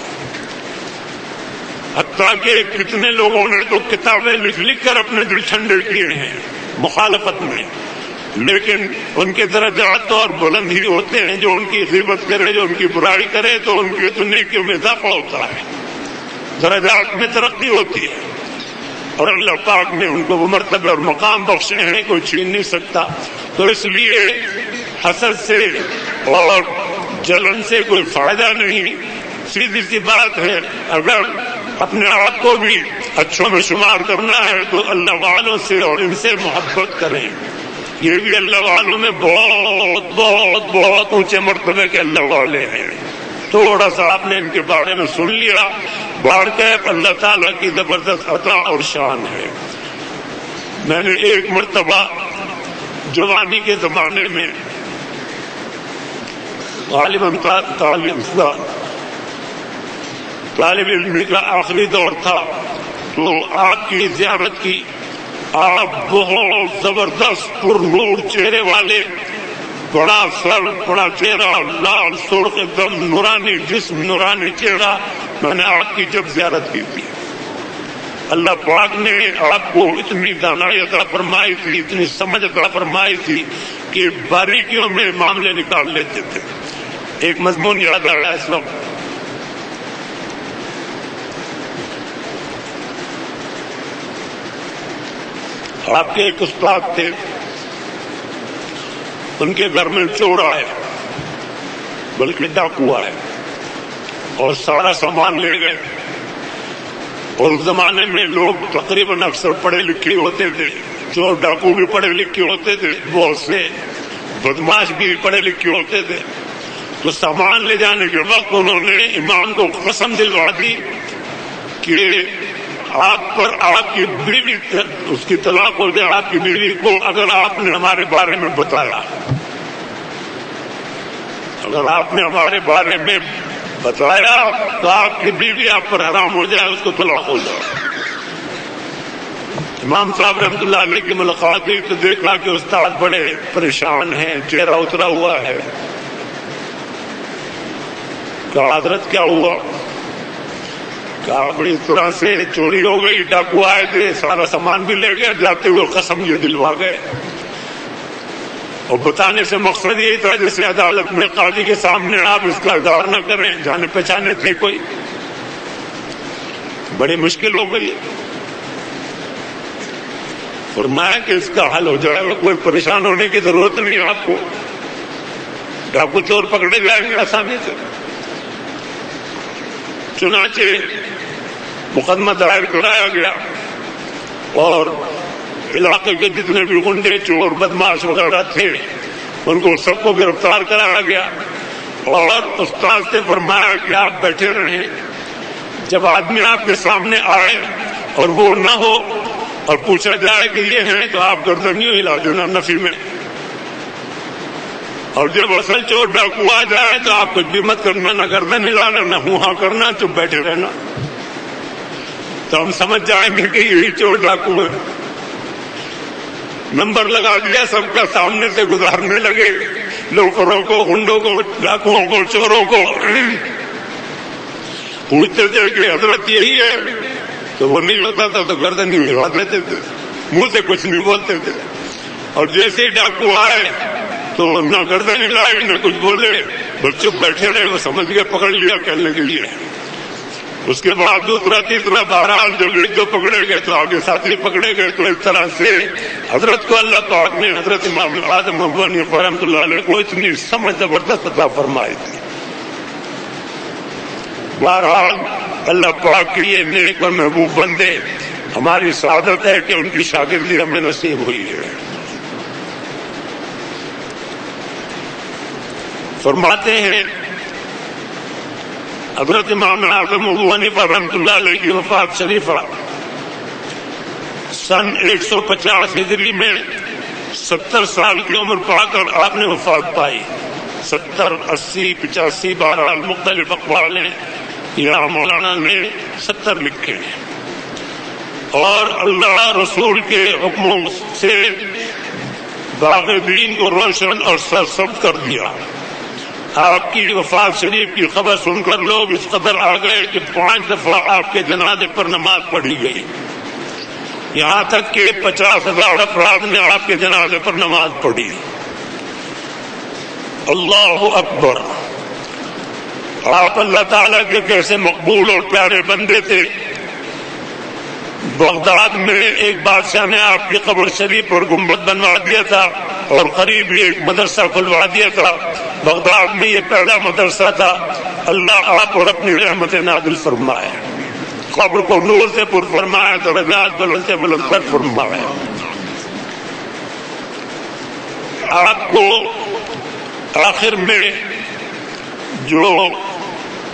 حتیٰ کہ کتنے لوگوں نے تو کتابیں لکھ کر اپنے دل ٹھنڈے کیے ہیں مخالفت میں، لیکن ان کے درجات اور بلند ہی ہوتے ہیں. جو ان کی غیبت کرے، جو ان کی برائی کرے تو ان کی تو نیکیوں میں اضافہ ہوتا ہے، درجات میں ترقی ہوتی ہے. اور اللہ پاک نے ان کو وہ مرتبہ اور مقام بخشے ہیں کوئی چھین نہیں سکتا. تو اس لیے حسد سے اور جلن سے کوئی فائدہ نہیں. سیدھی سی بات ہے اگر اپنے آپ کو بھی اچھوں میں شمار کرنا ہے تو اللہ والوں سے اور ان سے محبت کریں. یہ بھی اللہ والوں میں بہت بہت بہت اونچے مرتبے کے اللہ والے ہیں. تھوڑا سا آپ نے ان کے بارے میں سن لیا، بڑھ کے اللہ تعالیٰ کی زبردست عطا اور شان ہے. میں نے ایک مرتبہ جوانی کے زمانے میں طالب علم کا آخری دور تھا تو آپ کی زیارت کی. آپ بہت زبردست پر نور چہرے والے، بڑا سر، بڑا چہرہ، لال سرخ ایک دم نورانی جسم، نورانی چہرہ. میں نے آپ کی جب زیارت کی تھی اللہ پاک نے آپ کو اتنی دانائی عطا فرمائی تھی، اتنی سمجھ عطا فرمائی تھی کہ باریکیوں میں معاملے نکال لیتے تھے. ایک مضمون یاد آ رہا ہے اس وقت. آپ کے ایک استاد تھے، ان کے گھر میں چور آئے، بلکہ ڈاکو آئے اور سارا سامان لے گئے. اور اس زمانے میں لوگ تقریباً اکثر پڑھے لکھے ہوتے تھے، چور ڈاکو بھی پڑھے لکھے ہوتے تھے، بہت سے بدماش بھی پڑھے لکھے ہوتے تھے. تو سامان لے جانے کے وقت انہوں نے امام کو قسم دلوا دی کہ آپ پر آپ کی بیوی، اس کی طلاق ہو جائے آپ کی بیوی کو، اگر آپ نے ہمارے بارے میں بتایا، اگر آپ نے ہمارے بارے میں بتایا تو آپ کی بیوی آپ پر حرام ہو جائے، اس کو طلاق ہو جائے. امام صاحب رحمۃ اللہ علیہ کی ملاقات ہوئی تو دیکھا کہ استاد بڑے پریشان ہیں، چہرہ اترا ہوا ہے. کہا حضرت کیا ہوا؟ کہا بڑی طرح سے چوری ہو گئی، ڈاکو آئے تھے، سارا سامان بھی لے گئے، جاتے ہوئے قسم یہ دلوا گئے. اور بتانے سے مقصد یہی تھا جیسے عدالت میں قاضی کے سامنے آپ اس کا اظہار نہ کریں، جانے پہچانے تھے کوئی. بڑی مشکل ہو گئی. فرمایا کہ اس کا حل ہو جائے گا، کوئی پریشان ہونے کی ضرورت نہیں ہے آپ کو، ڈاکو چور پکڑے جائیں گے آسانی سے. چنانچہ مقدمہ دائر کرایا گیا اور علاقے کے جتنے بھی گنڈے چور بدماش وغیرہ تھے ان کو سب کو گرفتار کرایا گیا. اور استاد سے فرمایا کہ آپ بیٹھے رہیں، جب آدمی آپ کے سامنے آئے اور وہ نہ ہو اور پوچھا جائے کہ یہ ہیں تو آپ گردن یوں ہلا دینا نفی میں، اور جب اصل چور ڈاکو آ جائے تو آپ کچھ بھی مت کرنا، نہ گردن ہلانا نہ ہوں ہاں کرنا، چپ بیٹھے رہنا. تو ہم سمجھ جائیں گے کہ یہی چور ڈاکو ہے. نمبر لگا دیا، سب کا سامنے سے گزارنے لگے، لوکروں کو، گنڈوں کو، ڈاکوؤں کو، چوروں کو. پوچھتے تھے کہ حضرت یہی ہے، تو وہ نہیں ہوتا تھا تو گردن ہی ہلا دیتے تھے، منہ سے کچھ نہیں بولتے تھے. اور جیسے ہی ڈاکو آئے تو نہ گردن ہلائے نہ کچھ بولے، بس چپ بیٹھے رہے. وہ سمجھ گئے پکڑ لیا کہنے کے لیے. اس کے بعد دوسرا تیسرا بہرحال جو پکڑے گئے تو آگے ساتھی پکڑے گئے. تو اس طرح سے حضرت کو اللہ پاک نے حضرت امام اعظم ابو حنیفہ رحمۃ اللہ علیہ کو اتنی سمجھ زبردست عطا فرمائی تھی. بہرحال اللہ پاک کے یہ نیک اور محبوب بندے، ہماری سعادت ہے کہ ان کی شاگردی ہمیں نصیب ہوئی ہے. فرماتے ہیں حضرت امام اعظم ابو حنیفہ رحمۃ اللہ علیہ کی وفات شریفہ سن 150 ہجری میں 70 سال کی عمر پا کر آپ نے وفات پائی. 70 80 85 بہرحال مختلف اقوال نے، یہاں مولانا نے 70 لکھے ہیں. اور اللہ رسول کے حکموں سے باغ دین کو روشن اور سرسبز کر دیا. آپ کی وفات شریف کی خبر سن کر لوگ اس قدر آ گئے کہ 5 دفعہ آپ کے جنازے پر نماز پڑھی گئی، یہاں تک کہ 50,000 افراد نے آپ کے جنازے پر نماز پڑھی. اللہ اکبر. آپ اللہ تعالیٰ کے کیسے مقبول اور پیارے بندے تھے. بغداد میں ایک بادشاہ نے آپ کی قبر شریف پر گنبد بنوا دیا تھا اور قریب ہی ایک مدرسہ کھلوا دیا تھا. بغداد میں یہ پہلا مدرسہ تھا. اللہ آپ اور اپنی رحمت نازل فرمائے، قبر کو نور سے پر فرمائے، درجات بلند سے بلند کر فرمائے. آپ کو آخر میں جو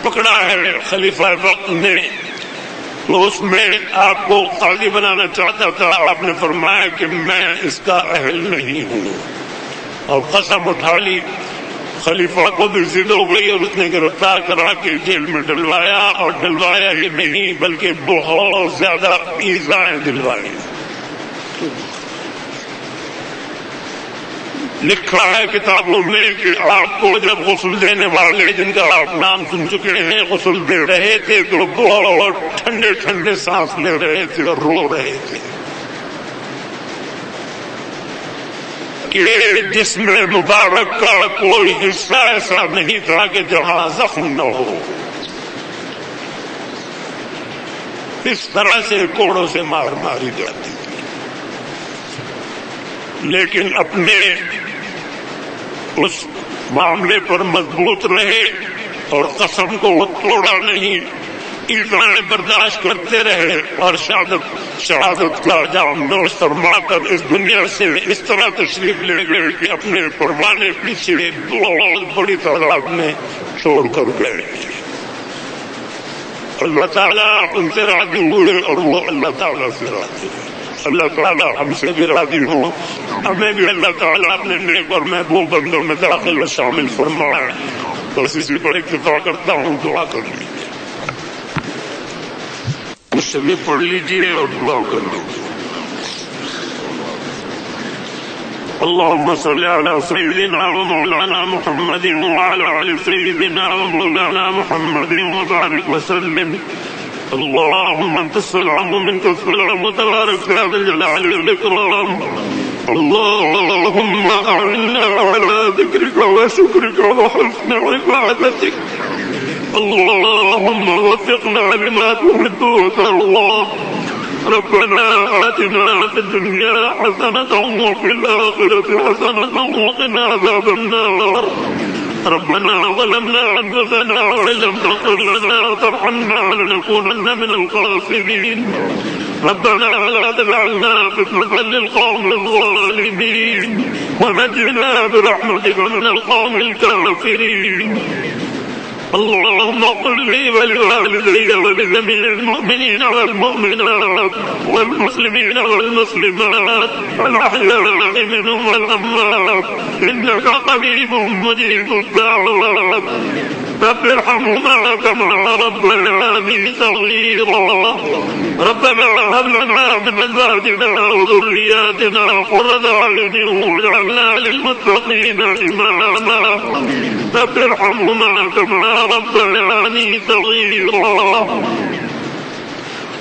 پکڑا ہے خلیفہ وقت نے، تو اس میں آپ کو قاضی بنانا چاہتا تھا. آپ نے فرمایا کہ میں اس کا اہل نہیں ہوں، اور قسم اٹھا لی. خلیفہ کو بھی ضد ہو گئی اور اس نے گرفتار کرا کے جیل میں ڈلوایا. اور ڈلوایا ہی نہیں بلکہ بہت زیادہ ایذائیں دلوائی. لکھا ہے کتابوں میں کہ آپ کو جب غسل دینے والے جن کا آپ نام سن چکے ہیں غسل دے رہے تھے تو بہت ٹھنڈے ٹھنڈے سانس لے رہے تھے اور رو رہے تھے کہ جسم مبارک کا کوئی حصہ ایسا نہیں تھا کہ جہاں زخم نہ ہو. اس طرح سے کوڑوں سے مار ماری جاتی تھی. لیکن اپنے اس معاملے پر مضبوط رہے اور قسم کو وہ توڑا نہیں، ایذائیں برداشت کرتے رہے اور شہادت کا جام نوش فرما کر اس دنیا سے اس طرح تشریف لے گئے کہ اپنے پروانے پیچھے بہت بڑی تعداد میں چھوڑ کر گئے۔ اللہ تعالیٰ ان سے راضی ہوئے اور وہ اللہ تعالیٰ سے راضی ہوئے۔ اللہ تعالیٰ ہم سے بھی راضی ہوں، ہمیں بھی اللہ تعالیٰ اپنے نیک اور محبوب بندوں میں داخل و شامل فرمائے۔ بس اسی پر اکتفا کرتا ہوں، دعا کر لیجیے، مجھ سے بھی پڑھ لیجیے اور دعا کر لیجیے۔ اللهم صل على سيدنا ومولانا محمد وعلى آل سيدنا ومولانا محمد وبارك وسلم۔ اللهم انت السلام ومنك السلام وتبارك يا ذا الجلال والاكرام۔ اللهم اعنا على ذكرك وشكرك وحسن عبادتك۔ اللهم وفقنا لما تحب وترضى۔ ربنا آتنا في الدنيا حسنة وفي الآخرة حسنة وقنا عذاب النار۔ ربنا ظلمنا أنفسنا وإن لم تغفر لنا وترحمنا لنكونن من الخاسرين۔ ربنا لا تجعلنا فتنة للقوم الظالمين ونجنا برحمتك من القوم الكافرين۔ اللهم اغفر لي ولوالدي ولجميع المؤمنين والمؤمنات والمسلمين والمسلمات الأحياء منهم والأموات إنك قريب مجيب الدعوات۔ رب ارحمهما كما ربياني صغيرا۔ ربنا هب لنا من أزواجنا وذرياتنا قرة أعين واجعلنا للمتقين إماما۔ رب ارحمهما كما ربياني صغيرا۔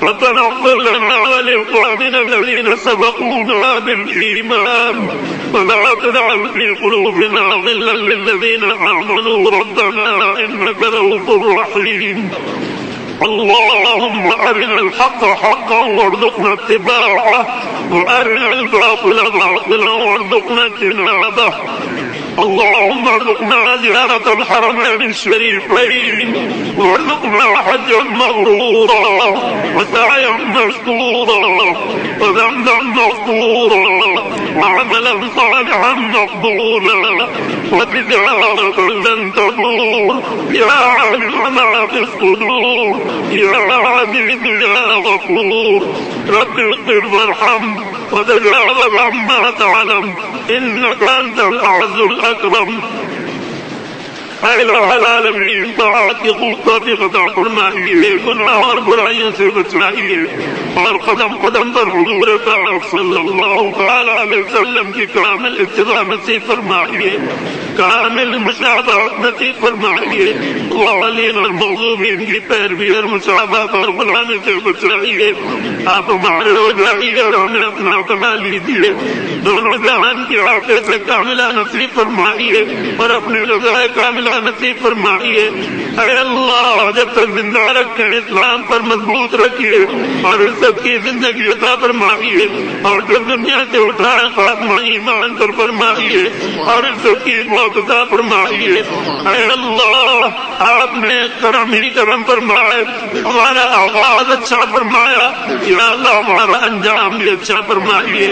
ربنا اغفر لنا ولإخواننا الذين سبقونا بالإيمان ولا تجعل في قلوبنا غلا للذين آمنوا ربنا إنك رؤوف رحيم۔ اللهم أرنا الحق حقا وارزقنا اتباعه وأرنا الباطل باطلا وارزقنا اجتنابه۔ اللهم ارزقنا زيارة الحرمين الشريفين وارزقنا حجا مبرورا وسعيا مشكورا وذنبا مغفورا وعملا صالحا مقبولا وتجارة لن تبور يا عالم ما في الصدور يا عزيز يا غفور۔ رب اغفر وارحم وتجاوز عما تعلم إنك أنت الأعز الأكرم۔ اے الہ العالمین طاعت کی توفیق عطا فرمائیے، گناہ اور برائیوں سے بچائیے اور قدم قدم پر حضور پاک صلی اللہ تعالی علیہ وسلم کی کامل اتباع نصیب فرمائیے، کامل مشابہت نصیب فرمائیے۔ والین اور مغضوبین کی پیروی اور مشابہت اور غلامی سے بچائیے۔ آپ ہمارے روزائیے اور ہمیں اپنا بنا لیجیے، دونوں جہان کی عافیت سے کاملہ نصیب فرمائیے اور اپنی رضا کاملہ نصیب فرمائیے۔ اے اللہ جب تک زندہ رکھیں اسلام پر مضبوط رکھیے اور عزت کی زندگی عطا فرمائیے، اور جب دنیا سے اٹھائے خاتمہ ایمان پر فرمائیے اور عزت کی موت عطا فرمائیے۔ اے اللہ آپ نے کرم ہی کرم فرمائے، ہمارا آغاز اچھا فرمایا، یا اللہ ہمارا انجام بھی اچھا فرمائیے۔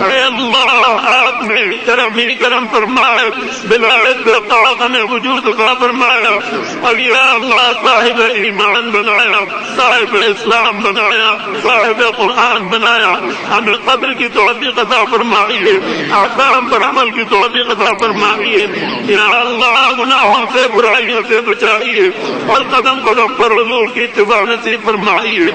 اے اللہ آپ نے کرم ہی کرم فرمائے، بلا اتفاق ہمیں وجود عطا فرمایا، اور یا اللہ صاحب ایمان بنایا، صاحب اسلام بنایا، صاحب قرآن بنایا، ہمیں قبر کی توفیق عطا فرمائیے، احکام پر عمل کی توفیق عطا فرمائیے۔ یا اللہ گناہوں سے برائیوں سے بچائیے اور قدم قدم پر حضور کی اتباع نصیب فرمائیے۔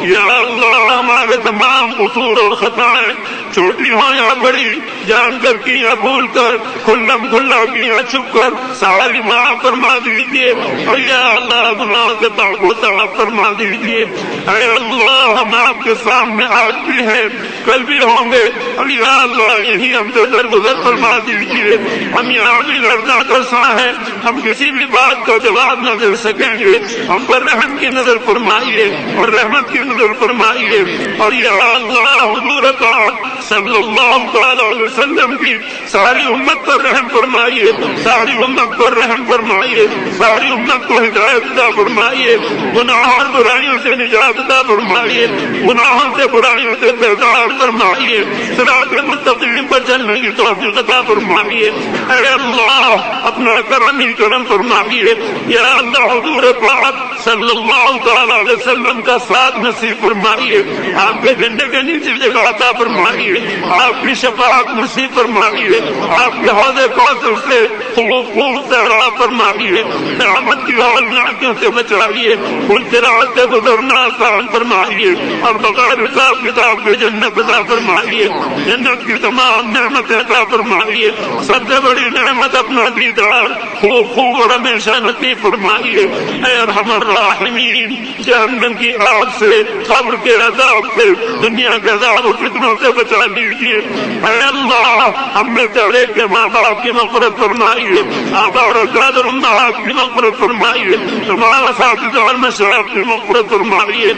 یا اللہ ہمارے تمام قصور اور خطائیں چھوٹی ہوں یا بڑی، جان کر کی یا بھول کر، کھلا کھلا کی یا چھپ کر، ساری معاف فرما دیجیے، اور یا اللہ گناہوں سے پاک و صاف فرما دیجیے۔ اے اللہ ہم آپ کے سامنے آج بھی ہیں، کل بھی ہوں گے، اور یا اللہ یہی ہم سے درگزر فرما دیجیے۔ ہم یہاں بھی لڑنا کرسا ہے، ہم کسی بھی بات کا جواب نہ دے سکیں گے، ہم پر رحم کی نظر فرمائیے اور رحمت کی نظر فرمائیے، اور یا اللہ حضور پاک صلی اللہ علیہ وسلم کی ساری امت پر رحم فرمائیے، ساری امت پر رحم فرمائیے، ساری امت کو ہدایت عطا فرمائیے، گناہوں اور برائیوں سے نجات عطا فرمائیے، گناہوں سے برائیوں سے بیزار فرمائیے، صراط مستقیم پر چلنے کی توفیق عطا فرمائیے۔ اے اللہ اپنا کرم ہی کرم فرمائیے، یا اللہ حضور پاک صلی اللہ تعالی علیہ وسلم کا ساتھ نصیب فرمائیے، آپ کے جھنڈے کے نیچے جگہ عطا فرمائیے، آپ کی شفاعت نصیب فرمائیے، آپ کے حوض کوثر سے خوب سہرا فرمائیے، رحمت کی نعمتوں سے بچائیے، ان صراط سے گزرنا آسان فرمائیے، اور بغیر حساب کتاب کے جنت عطا فرمائیے، جنت کی تمام نعمتیں عطا فرمائیے، سب سے بڑی نعمت اپنا دیدار خوب اور ہمیشہ نصیب فرمائیے۔ اے ارحم الراحمین، جہنم کی آگ سے، قبر کے عذاب سے، دنیا کے عذاب و فتنوں سے بچا لیجیے۔ اے اللہ ہم میں سے کے ماں باپ کی مغفرت فرمائیے، آبا اور اجداد امہات کی مغفرت فرمائیے، تمام اساتذہ اور مشائخ کی مغفرت فرمائیے،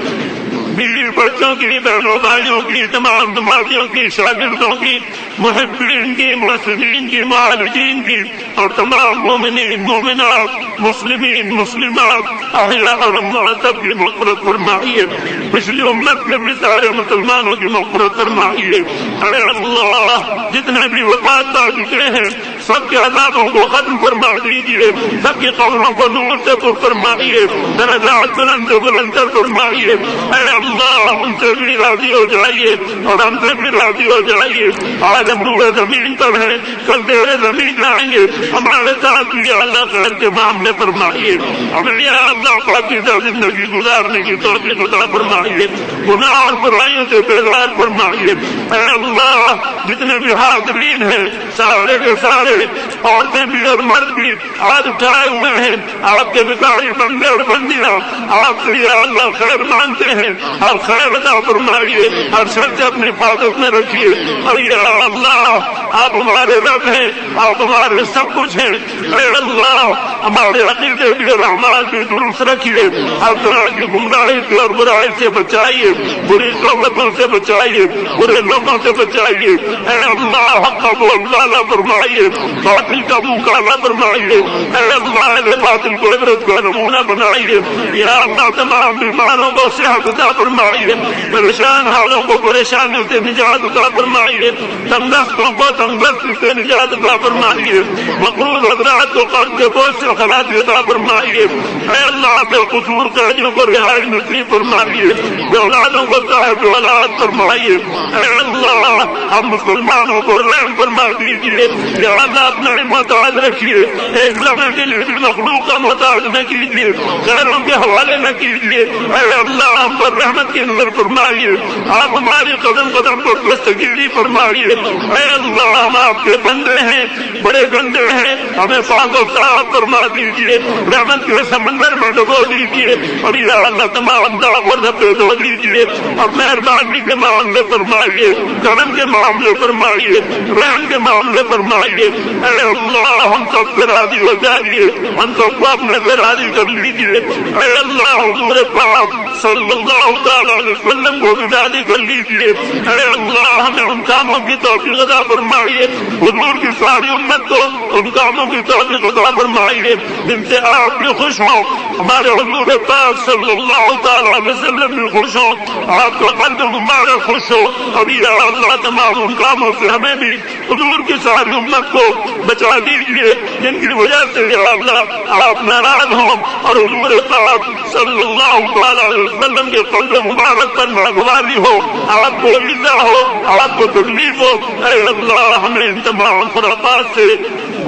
بیوی بچوں کی، بہنوں بھائیوں کی، تمام نمازیوں کی، شاگردوں کی، محبین کی، محسنین کی، معالجین کی، اور تمام مومنین مومنات، مسلمین مسلمات، احیاء اور اموات سب کی مغفرت فرمائیے، پچھلی امت کے بھی سارے مسلمانوں کی مغفرت فرمائیے۔ اے اللہ جتنے بھی وفات پا چکے ہیں سب کے عذابوں کو ختم فرما دیجیے، سب کی قبروں کو نور سے پر فرمائیے، درجات بلند بلندر فرمائیے۔ اے اللہ ان سے بھی راضی ہو جائیے اور ہم سے بھی راضی ہو جائیے۔ آج ہم روئے زمین پر ہیں، کل دیرے زمین لائیں گے، ہمارے ساتھ بھی اللہ خیر کے معاملے فرمائیے، ہمیں یا اللہ پاکیزہ زندگی گزارنے کی توفیق عطا فرمائیے، گناہ اور برائیوں سے بیزار فرمائیے۔ اے اللہ جتنے بھی حاضرین ہیں سارے کے سارے عورتیں بھی اور مرد بھی آج اٹھائے ہوئے ہیں، آپ کے بھکاری بندے اور بندیاں آپ سے یا اللہ خیر مانتے ہیں، اور خیر عطا فرمائیے، ہر شر سے اپنی حفاظت میں رکھیے، اور یا اللہ آپ ہمارے رب ہیں، آپ ہمارے سب کچھ ہیں۔ اے اللہ ہمارے عقیدے بھی اور اعمال بھی درست رکھیے، ہر طرح کی گمراہی سے اور برائی سے بچائیے، بری صحبتوں سے بچائیے، برے لوگوں سے بچائیے۔ اے اللہ حق کا بولنا فرمائیے، باطل کا منہ کالا فرمائیے۔ اے اللہ باطل کو عبرت کا نمونہ بنائیے۔ یا اللہ تمام بیماروں کو صحت عطا فرمائیے، پریشان حالوں کو پریشانیوں سے نجات عطا فرمائیے، تندرستوں کو تندرستی سے نجات عطا فرمائیے، مقروض حضرات کو قرض کے بوجھ سے خلاصی عطا فرمائیے۔ اے اللہ بے قصور قیدیوں کو رہائی نصیب فرمائیے، بے اولادوں کو صاحب اولاد فرمائیے۔ اے اللہ ہم مسلمانوں کو رحم فرما دیجیے، یا اللہ اپنا محتاج رکھیے، ایک لمحے کے لیے بھی مخلوق کا محتاج نہ کیجیے، غیروں کے حوالے نہ کیجیے۔ اے اللہ ہم پر رحمت کی نظر فرمائیے، آپ ہماری قدم قدم پر دستگیری فرمائیے۔ اے اللہ ہم آپ کے بندے ہیں، بڑے گندے ہیں، ہمیں پاک و صاف فرما دیجیے، رحمت کے سمندر میں ڈبو دیجیے، اور یا اللہ تمام داغ اور دھبے دھو دیجیے، اور مہربانی کے معاملے فرمائیے، کرم کے معاملے فرمائیے، رحم کے معاملے فرمائیے۔ اے اللہ ہم سب سے راضی ہو جائیے، ہم سب کو اپنے سے راضی کر لیجیے۔ اے اللہ حضور پاک صلی اللہ تعالی علیہ وسلم کو بھی راضی کر لیجیے۔ اے اللہ ہمیں ان کاموں کی توفیق عطا فرمائیے، حضور کی ساری امت کو ان کاموں کی توفیق عطا فرمائیے جن سے آپ بھی خوش ہوں، ہمارے حضور پاک صلی اللہ تعالی علیہ وسلم بھی خوش ہوں، آپ کا قلب مبارک خوش ہو، اور یا اللہ تمام ان کاموں سے ہمیں بھی حضور کی ساری امت کو بچا دیجیے جن کی وجہ سے یا اللہ آپ ناراض ہوں، اور حضور پاک صلی اللہ تعالی علیہ وسلم کے قلب مبارک پر ناگواری ہو، آپ کو ایزا ہو، آپ کو تکلیف ہو۔ اے اللہ ہمیں ان تمام خرافات سے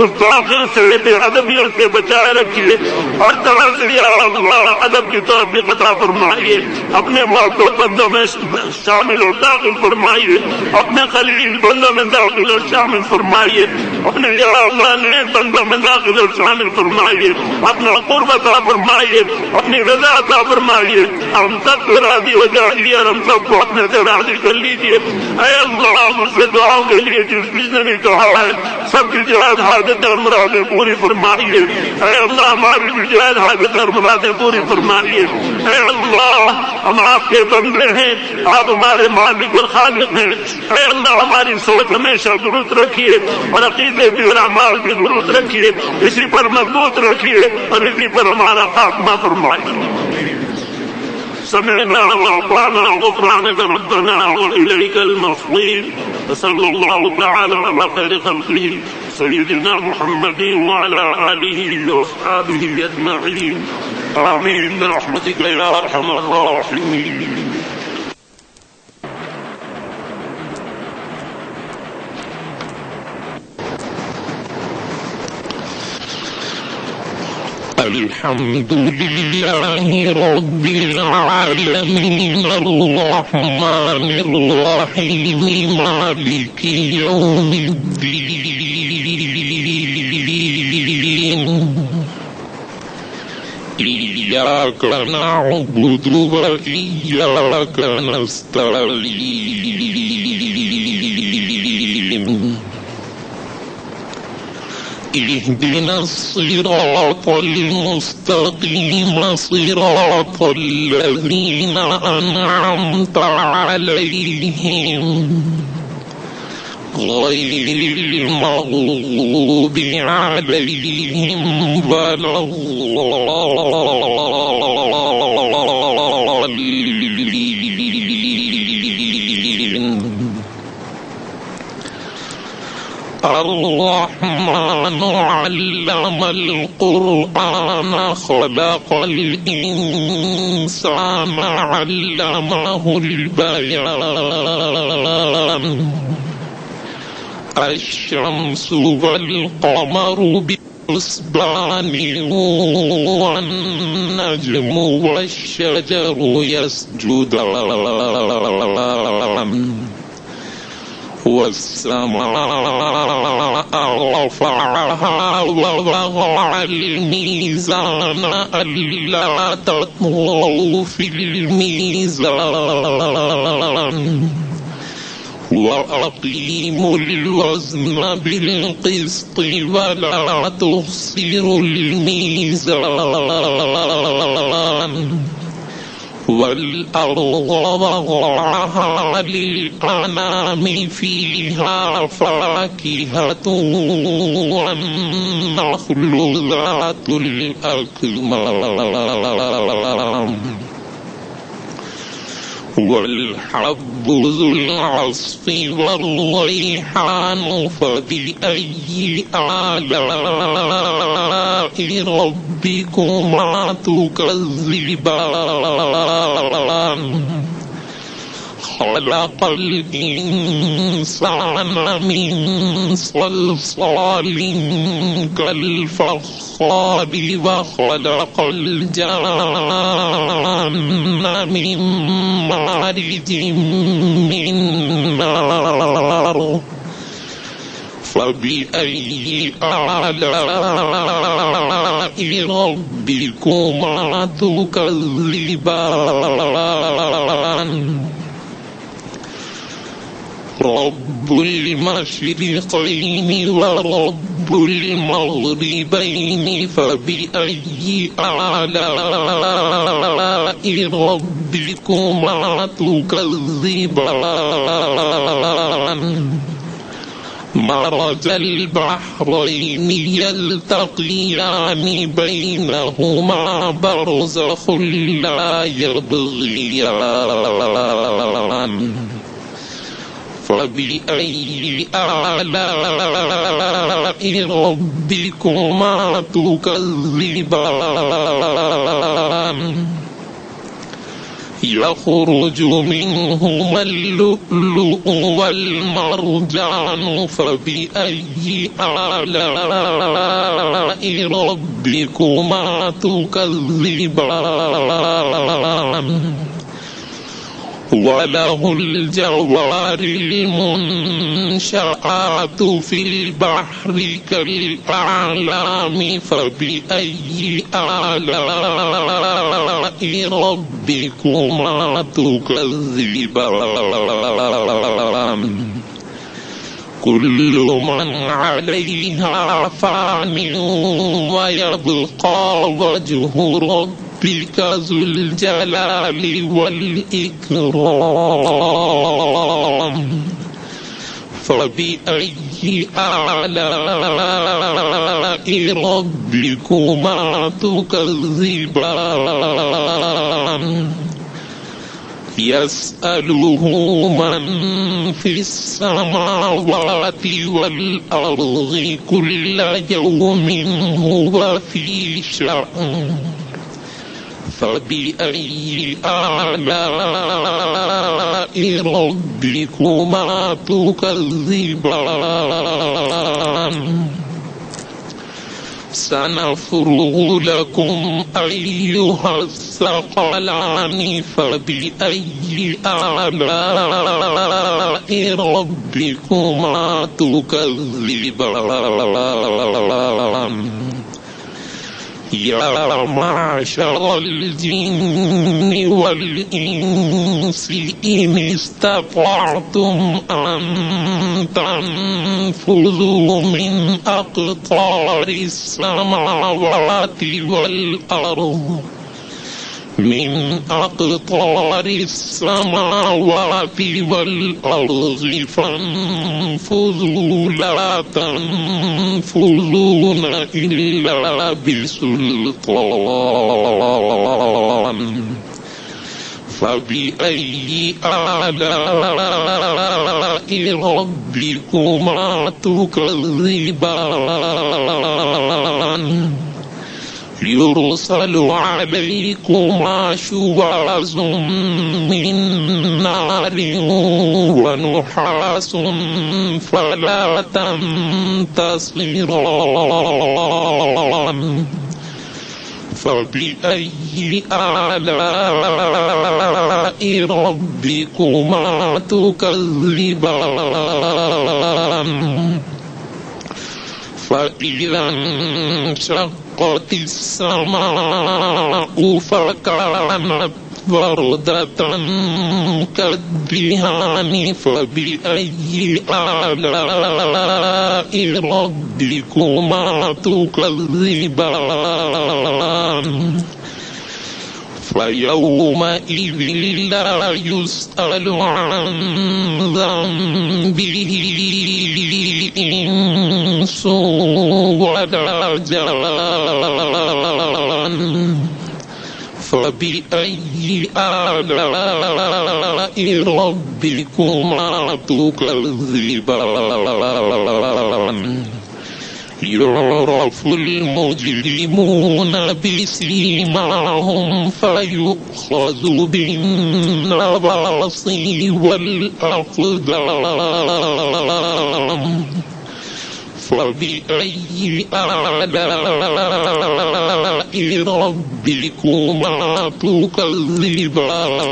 گستاخوں سے بے ادبیوں سے بچائے رکھیے، ہر طرح سے یا اللہ ادب کی توفیق عطا فرمائیے، اپنے معصوم بندوں میں شامل اور داخل فرمائیے، اپنے خلیل بندوں میں داخل اور شامل فرمائیے، اپنے یا اللہ نیک بندوں میں داخل اور شامل فرمائیے، اپنا قرب عطا فرمائیے، اپنی رضا عطا فرمائیے، ہم سب کو راضی ہو جائیے اور ہم سب کو اپنے سے راضی کر لیجیے۔ اے اللہ مجھ سے دعاؤں کے لیے جس کسی نے کہا ہے سب کی جائز حاجت اور مرادیں پوری فرمائیے۔ اے اللہ ہماری بھی جائز حاجت اور مرادیں پوری فرمائیے۔ اے اللہ ہم آپ کے بندے ہیں، آپ ہمارے مالک اور خالق ہیں۔ اے اللہ ہماری سوچ ہمیشہ درست رکھیے اور عقیدے بھی اور اعمال بھی درست رکھیے، اسی پر مضبوط رکھیے اور اسی پر ہمارا خاتمہ فرمائیے۔ سمعنا وأطعنا غفرانك ربنا وإليك المصير، وصلى الله تعالى على خير خلقه سيدنا محمد وعلى آله وأصحابه أجمعين، آمين برحمتك يا أرحم الراحمين۔ الحمد لله رب العالمين الرحمن الرحيم مالك يوم الدين إياك نعبد وإياك نستعين اهدنا الصراط المستقيم صراط الذين أنعمت عليهم غير المغضوب عليهم ولا الرحمن علم القرآن خلق الإنسان علمه البيان الشمس والقمر بحسبان والنجم والشجر يسجدان والسماء رفعها ووضع الميزان ألا تطغوا في الميزان وأقيموا الوزن بالقسط ولا تخسروا الميزان والأرض وضعها للأنام فيها فاكهة والنخل ذات الأكمام والحب ذو العصف والريحان فبأي آلاء ربكما تكذبان خلق الإنسان من صلصال كالفخار وخلق الجان من مارج من نار فبأي آلاء ربكما تكذبان رب المشرقين ورب المغربين فبأي آلاء ربكما تكذبان مرج البحرين يلتقيان بينهما برزخ لا يبغيان فبأي آلاء ربكما تكذبان يخرج منهما اللؤلؤ والمرجان فبأي آلاء ربكما تكذبان وله الجوار المنشآت في البحر كالأعلام فبأي آلاء ربكما تكذبان كل من عليها فان ويبقى وجه ربك ذو الجلال والإكرام فبأي آلاء ربكما تكذبان يسأله من في السماوات والأرض كل يوم هو في شأن فبأي آلاء ربكما تكذبان سنفرغ لكم أيها الثقلان فبأي آلاء ربكما تكذبان يا معشر الجن والإنس إن استطعتم أن تنفذوا من أقطار السماوات والأرض من أقطار السماوات والأرض فانفذوا لا تنفذون إلا بسلطان فبأي آلاء ربكما تكذبان يرسل عليكما شواظ من نار ونحاس فلا تنتصران فبأي آلاء ربكما تكذبان فإذا انشقت السماء فكانت وردة كالدهان فبأي آلاء ربكما تكذبان فيومئذ لا يسأل عن ذنبه إنس ولا جان فبأي آلاء ربكما تكذبان يعرف المجرمون بسيماهم فيؤخذ بالنواصي والأقدام فبأي آلاء ربكما تكذبان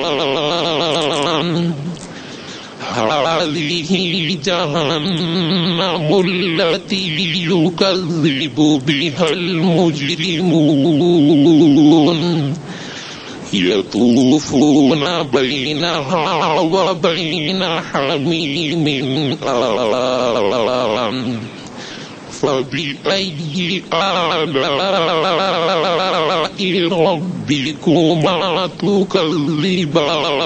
هذه جهنم التي يكذب بها المجرمون يطوفون بينها وبين حميم آن فبأي آلاء ربكما تكذبان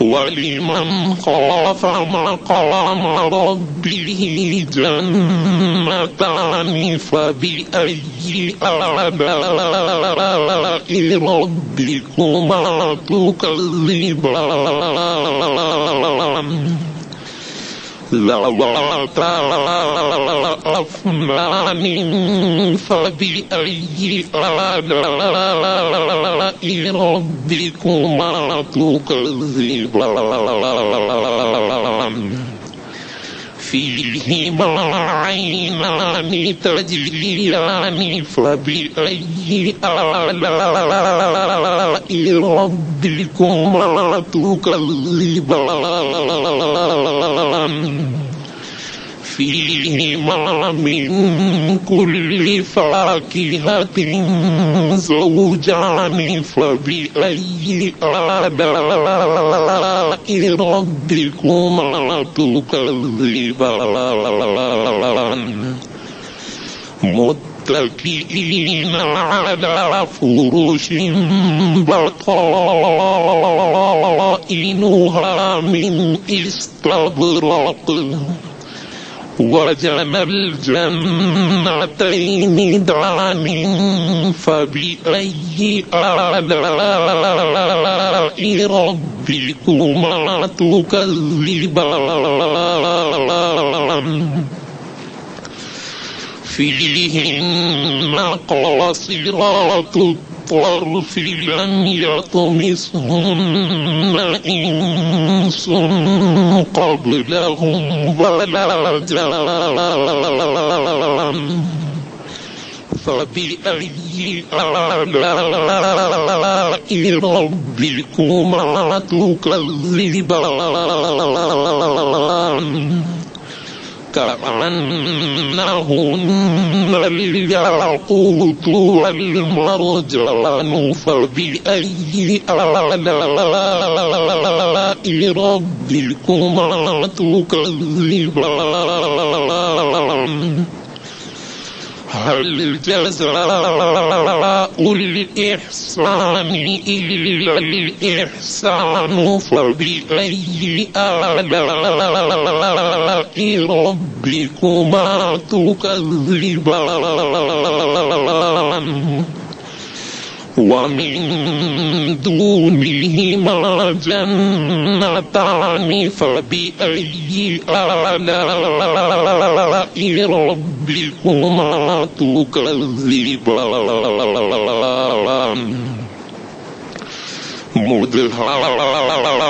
ولمن خاف مقام ربه جنتان فبأي آلاء ربكما تكذبان لأفنان فبأي ربكما تكذبان فيهما عينان تجريان فبأي ربكما تكذبان فيهما من كل فاكهة زوجان فبأي ربكما تكذبان متكئين على فرش بطائنها من استبرق وجنى الجنتين دان فبأي ربكما تكذبان فيهن قاصرات الطرف لم يطمثهن إنس قبلهم ولا جان فبأي ربكما تكذبان كأنهن الياقوت والمرجان فبأي ربكما تكذبان هل جزاء الإحسان إلا الإحسان فبأي ربكما تكذبان ومن دونهما جنتان فبأي ربكما تكذبان مدهامتان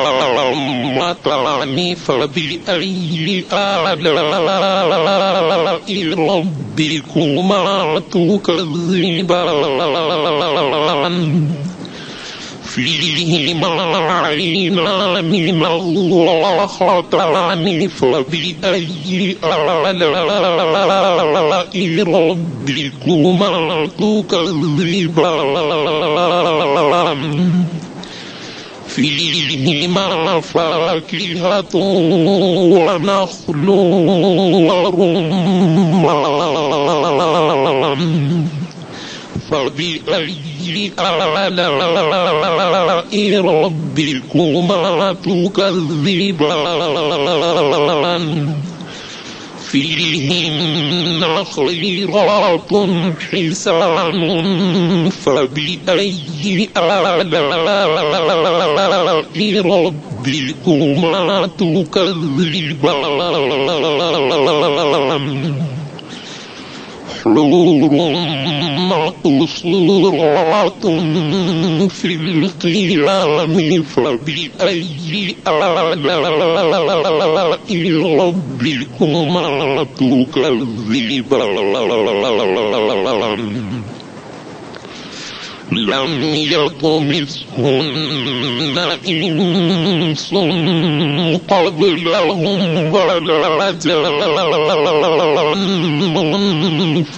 فبأي ربكما تكذبان فيهما عينان من اللهتان فبأي ربكما تكذبان فيهما فاكهة ونخل ورمان فبأي ربكما تكذبان فيهن خيرات حسان فبأي ربكما تكذبان حور مقصورات في الخيام فبأي ربكما تكذبان لم يطمثهن إنس قبلهم ولا جان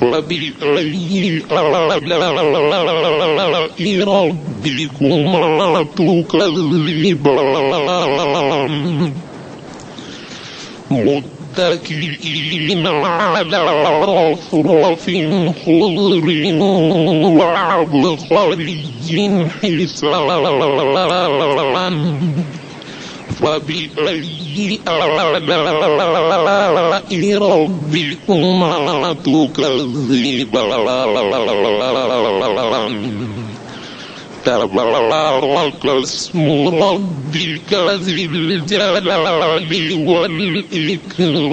فبأي ربكما تكذبان متكئين على رفرف خضر وعبقري حسان فبأي ربكما تكذبان تبارك اسم ربك ذي الجلال والإكرام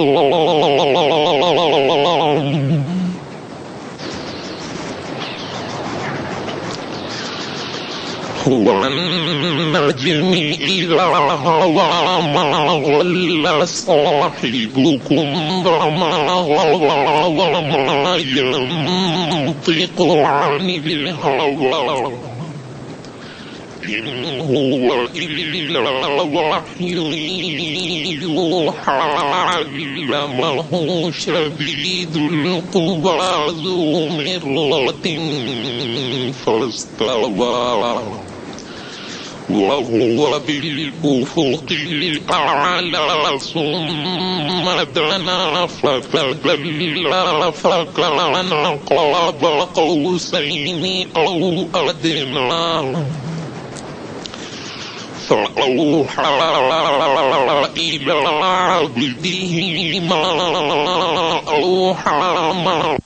والنجم إذا هوى ما ضل صاحبكم وما ينطق عن الهوى إن هو إلا وحي يوحى علمه شديد القوى ذو مرة فاستوى وهو بالأفق الأعلى ثم دنا فكان قاب قوسين أو أدنى فأوحى إلى عبده ما أوحى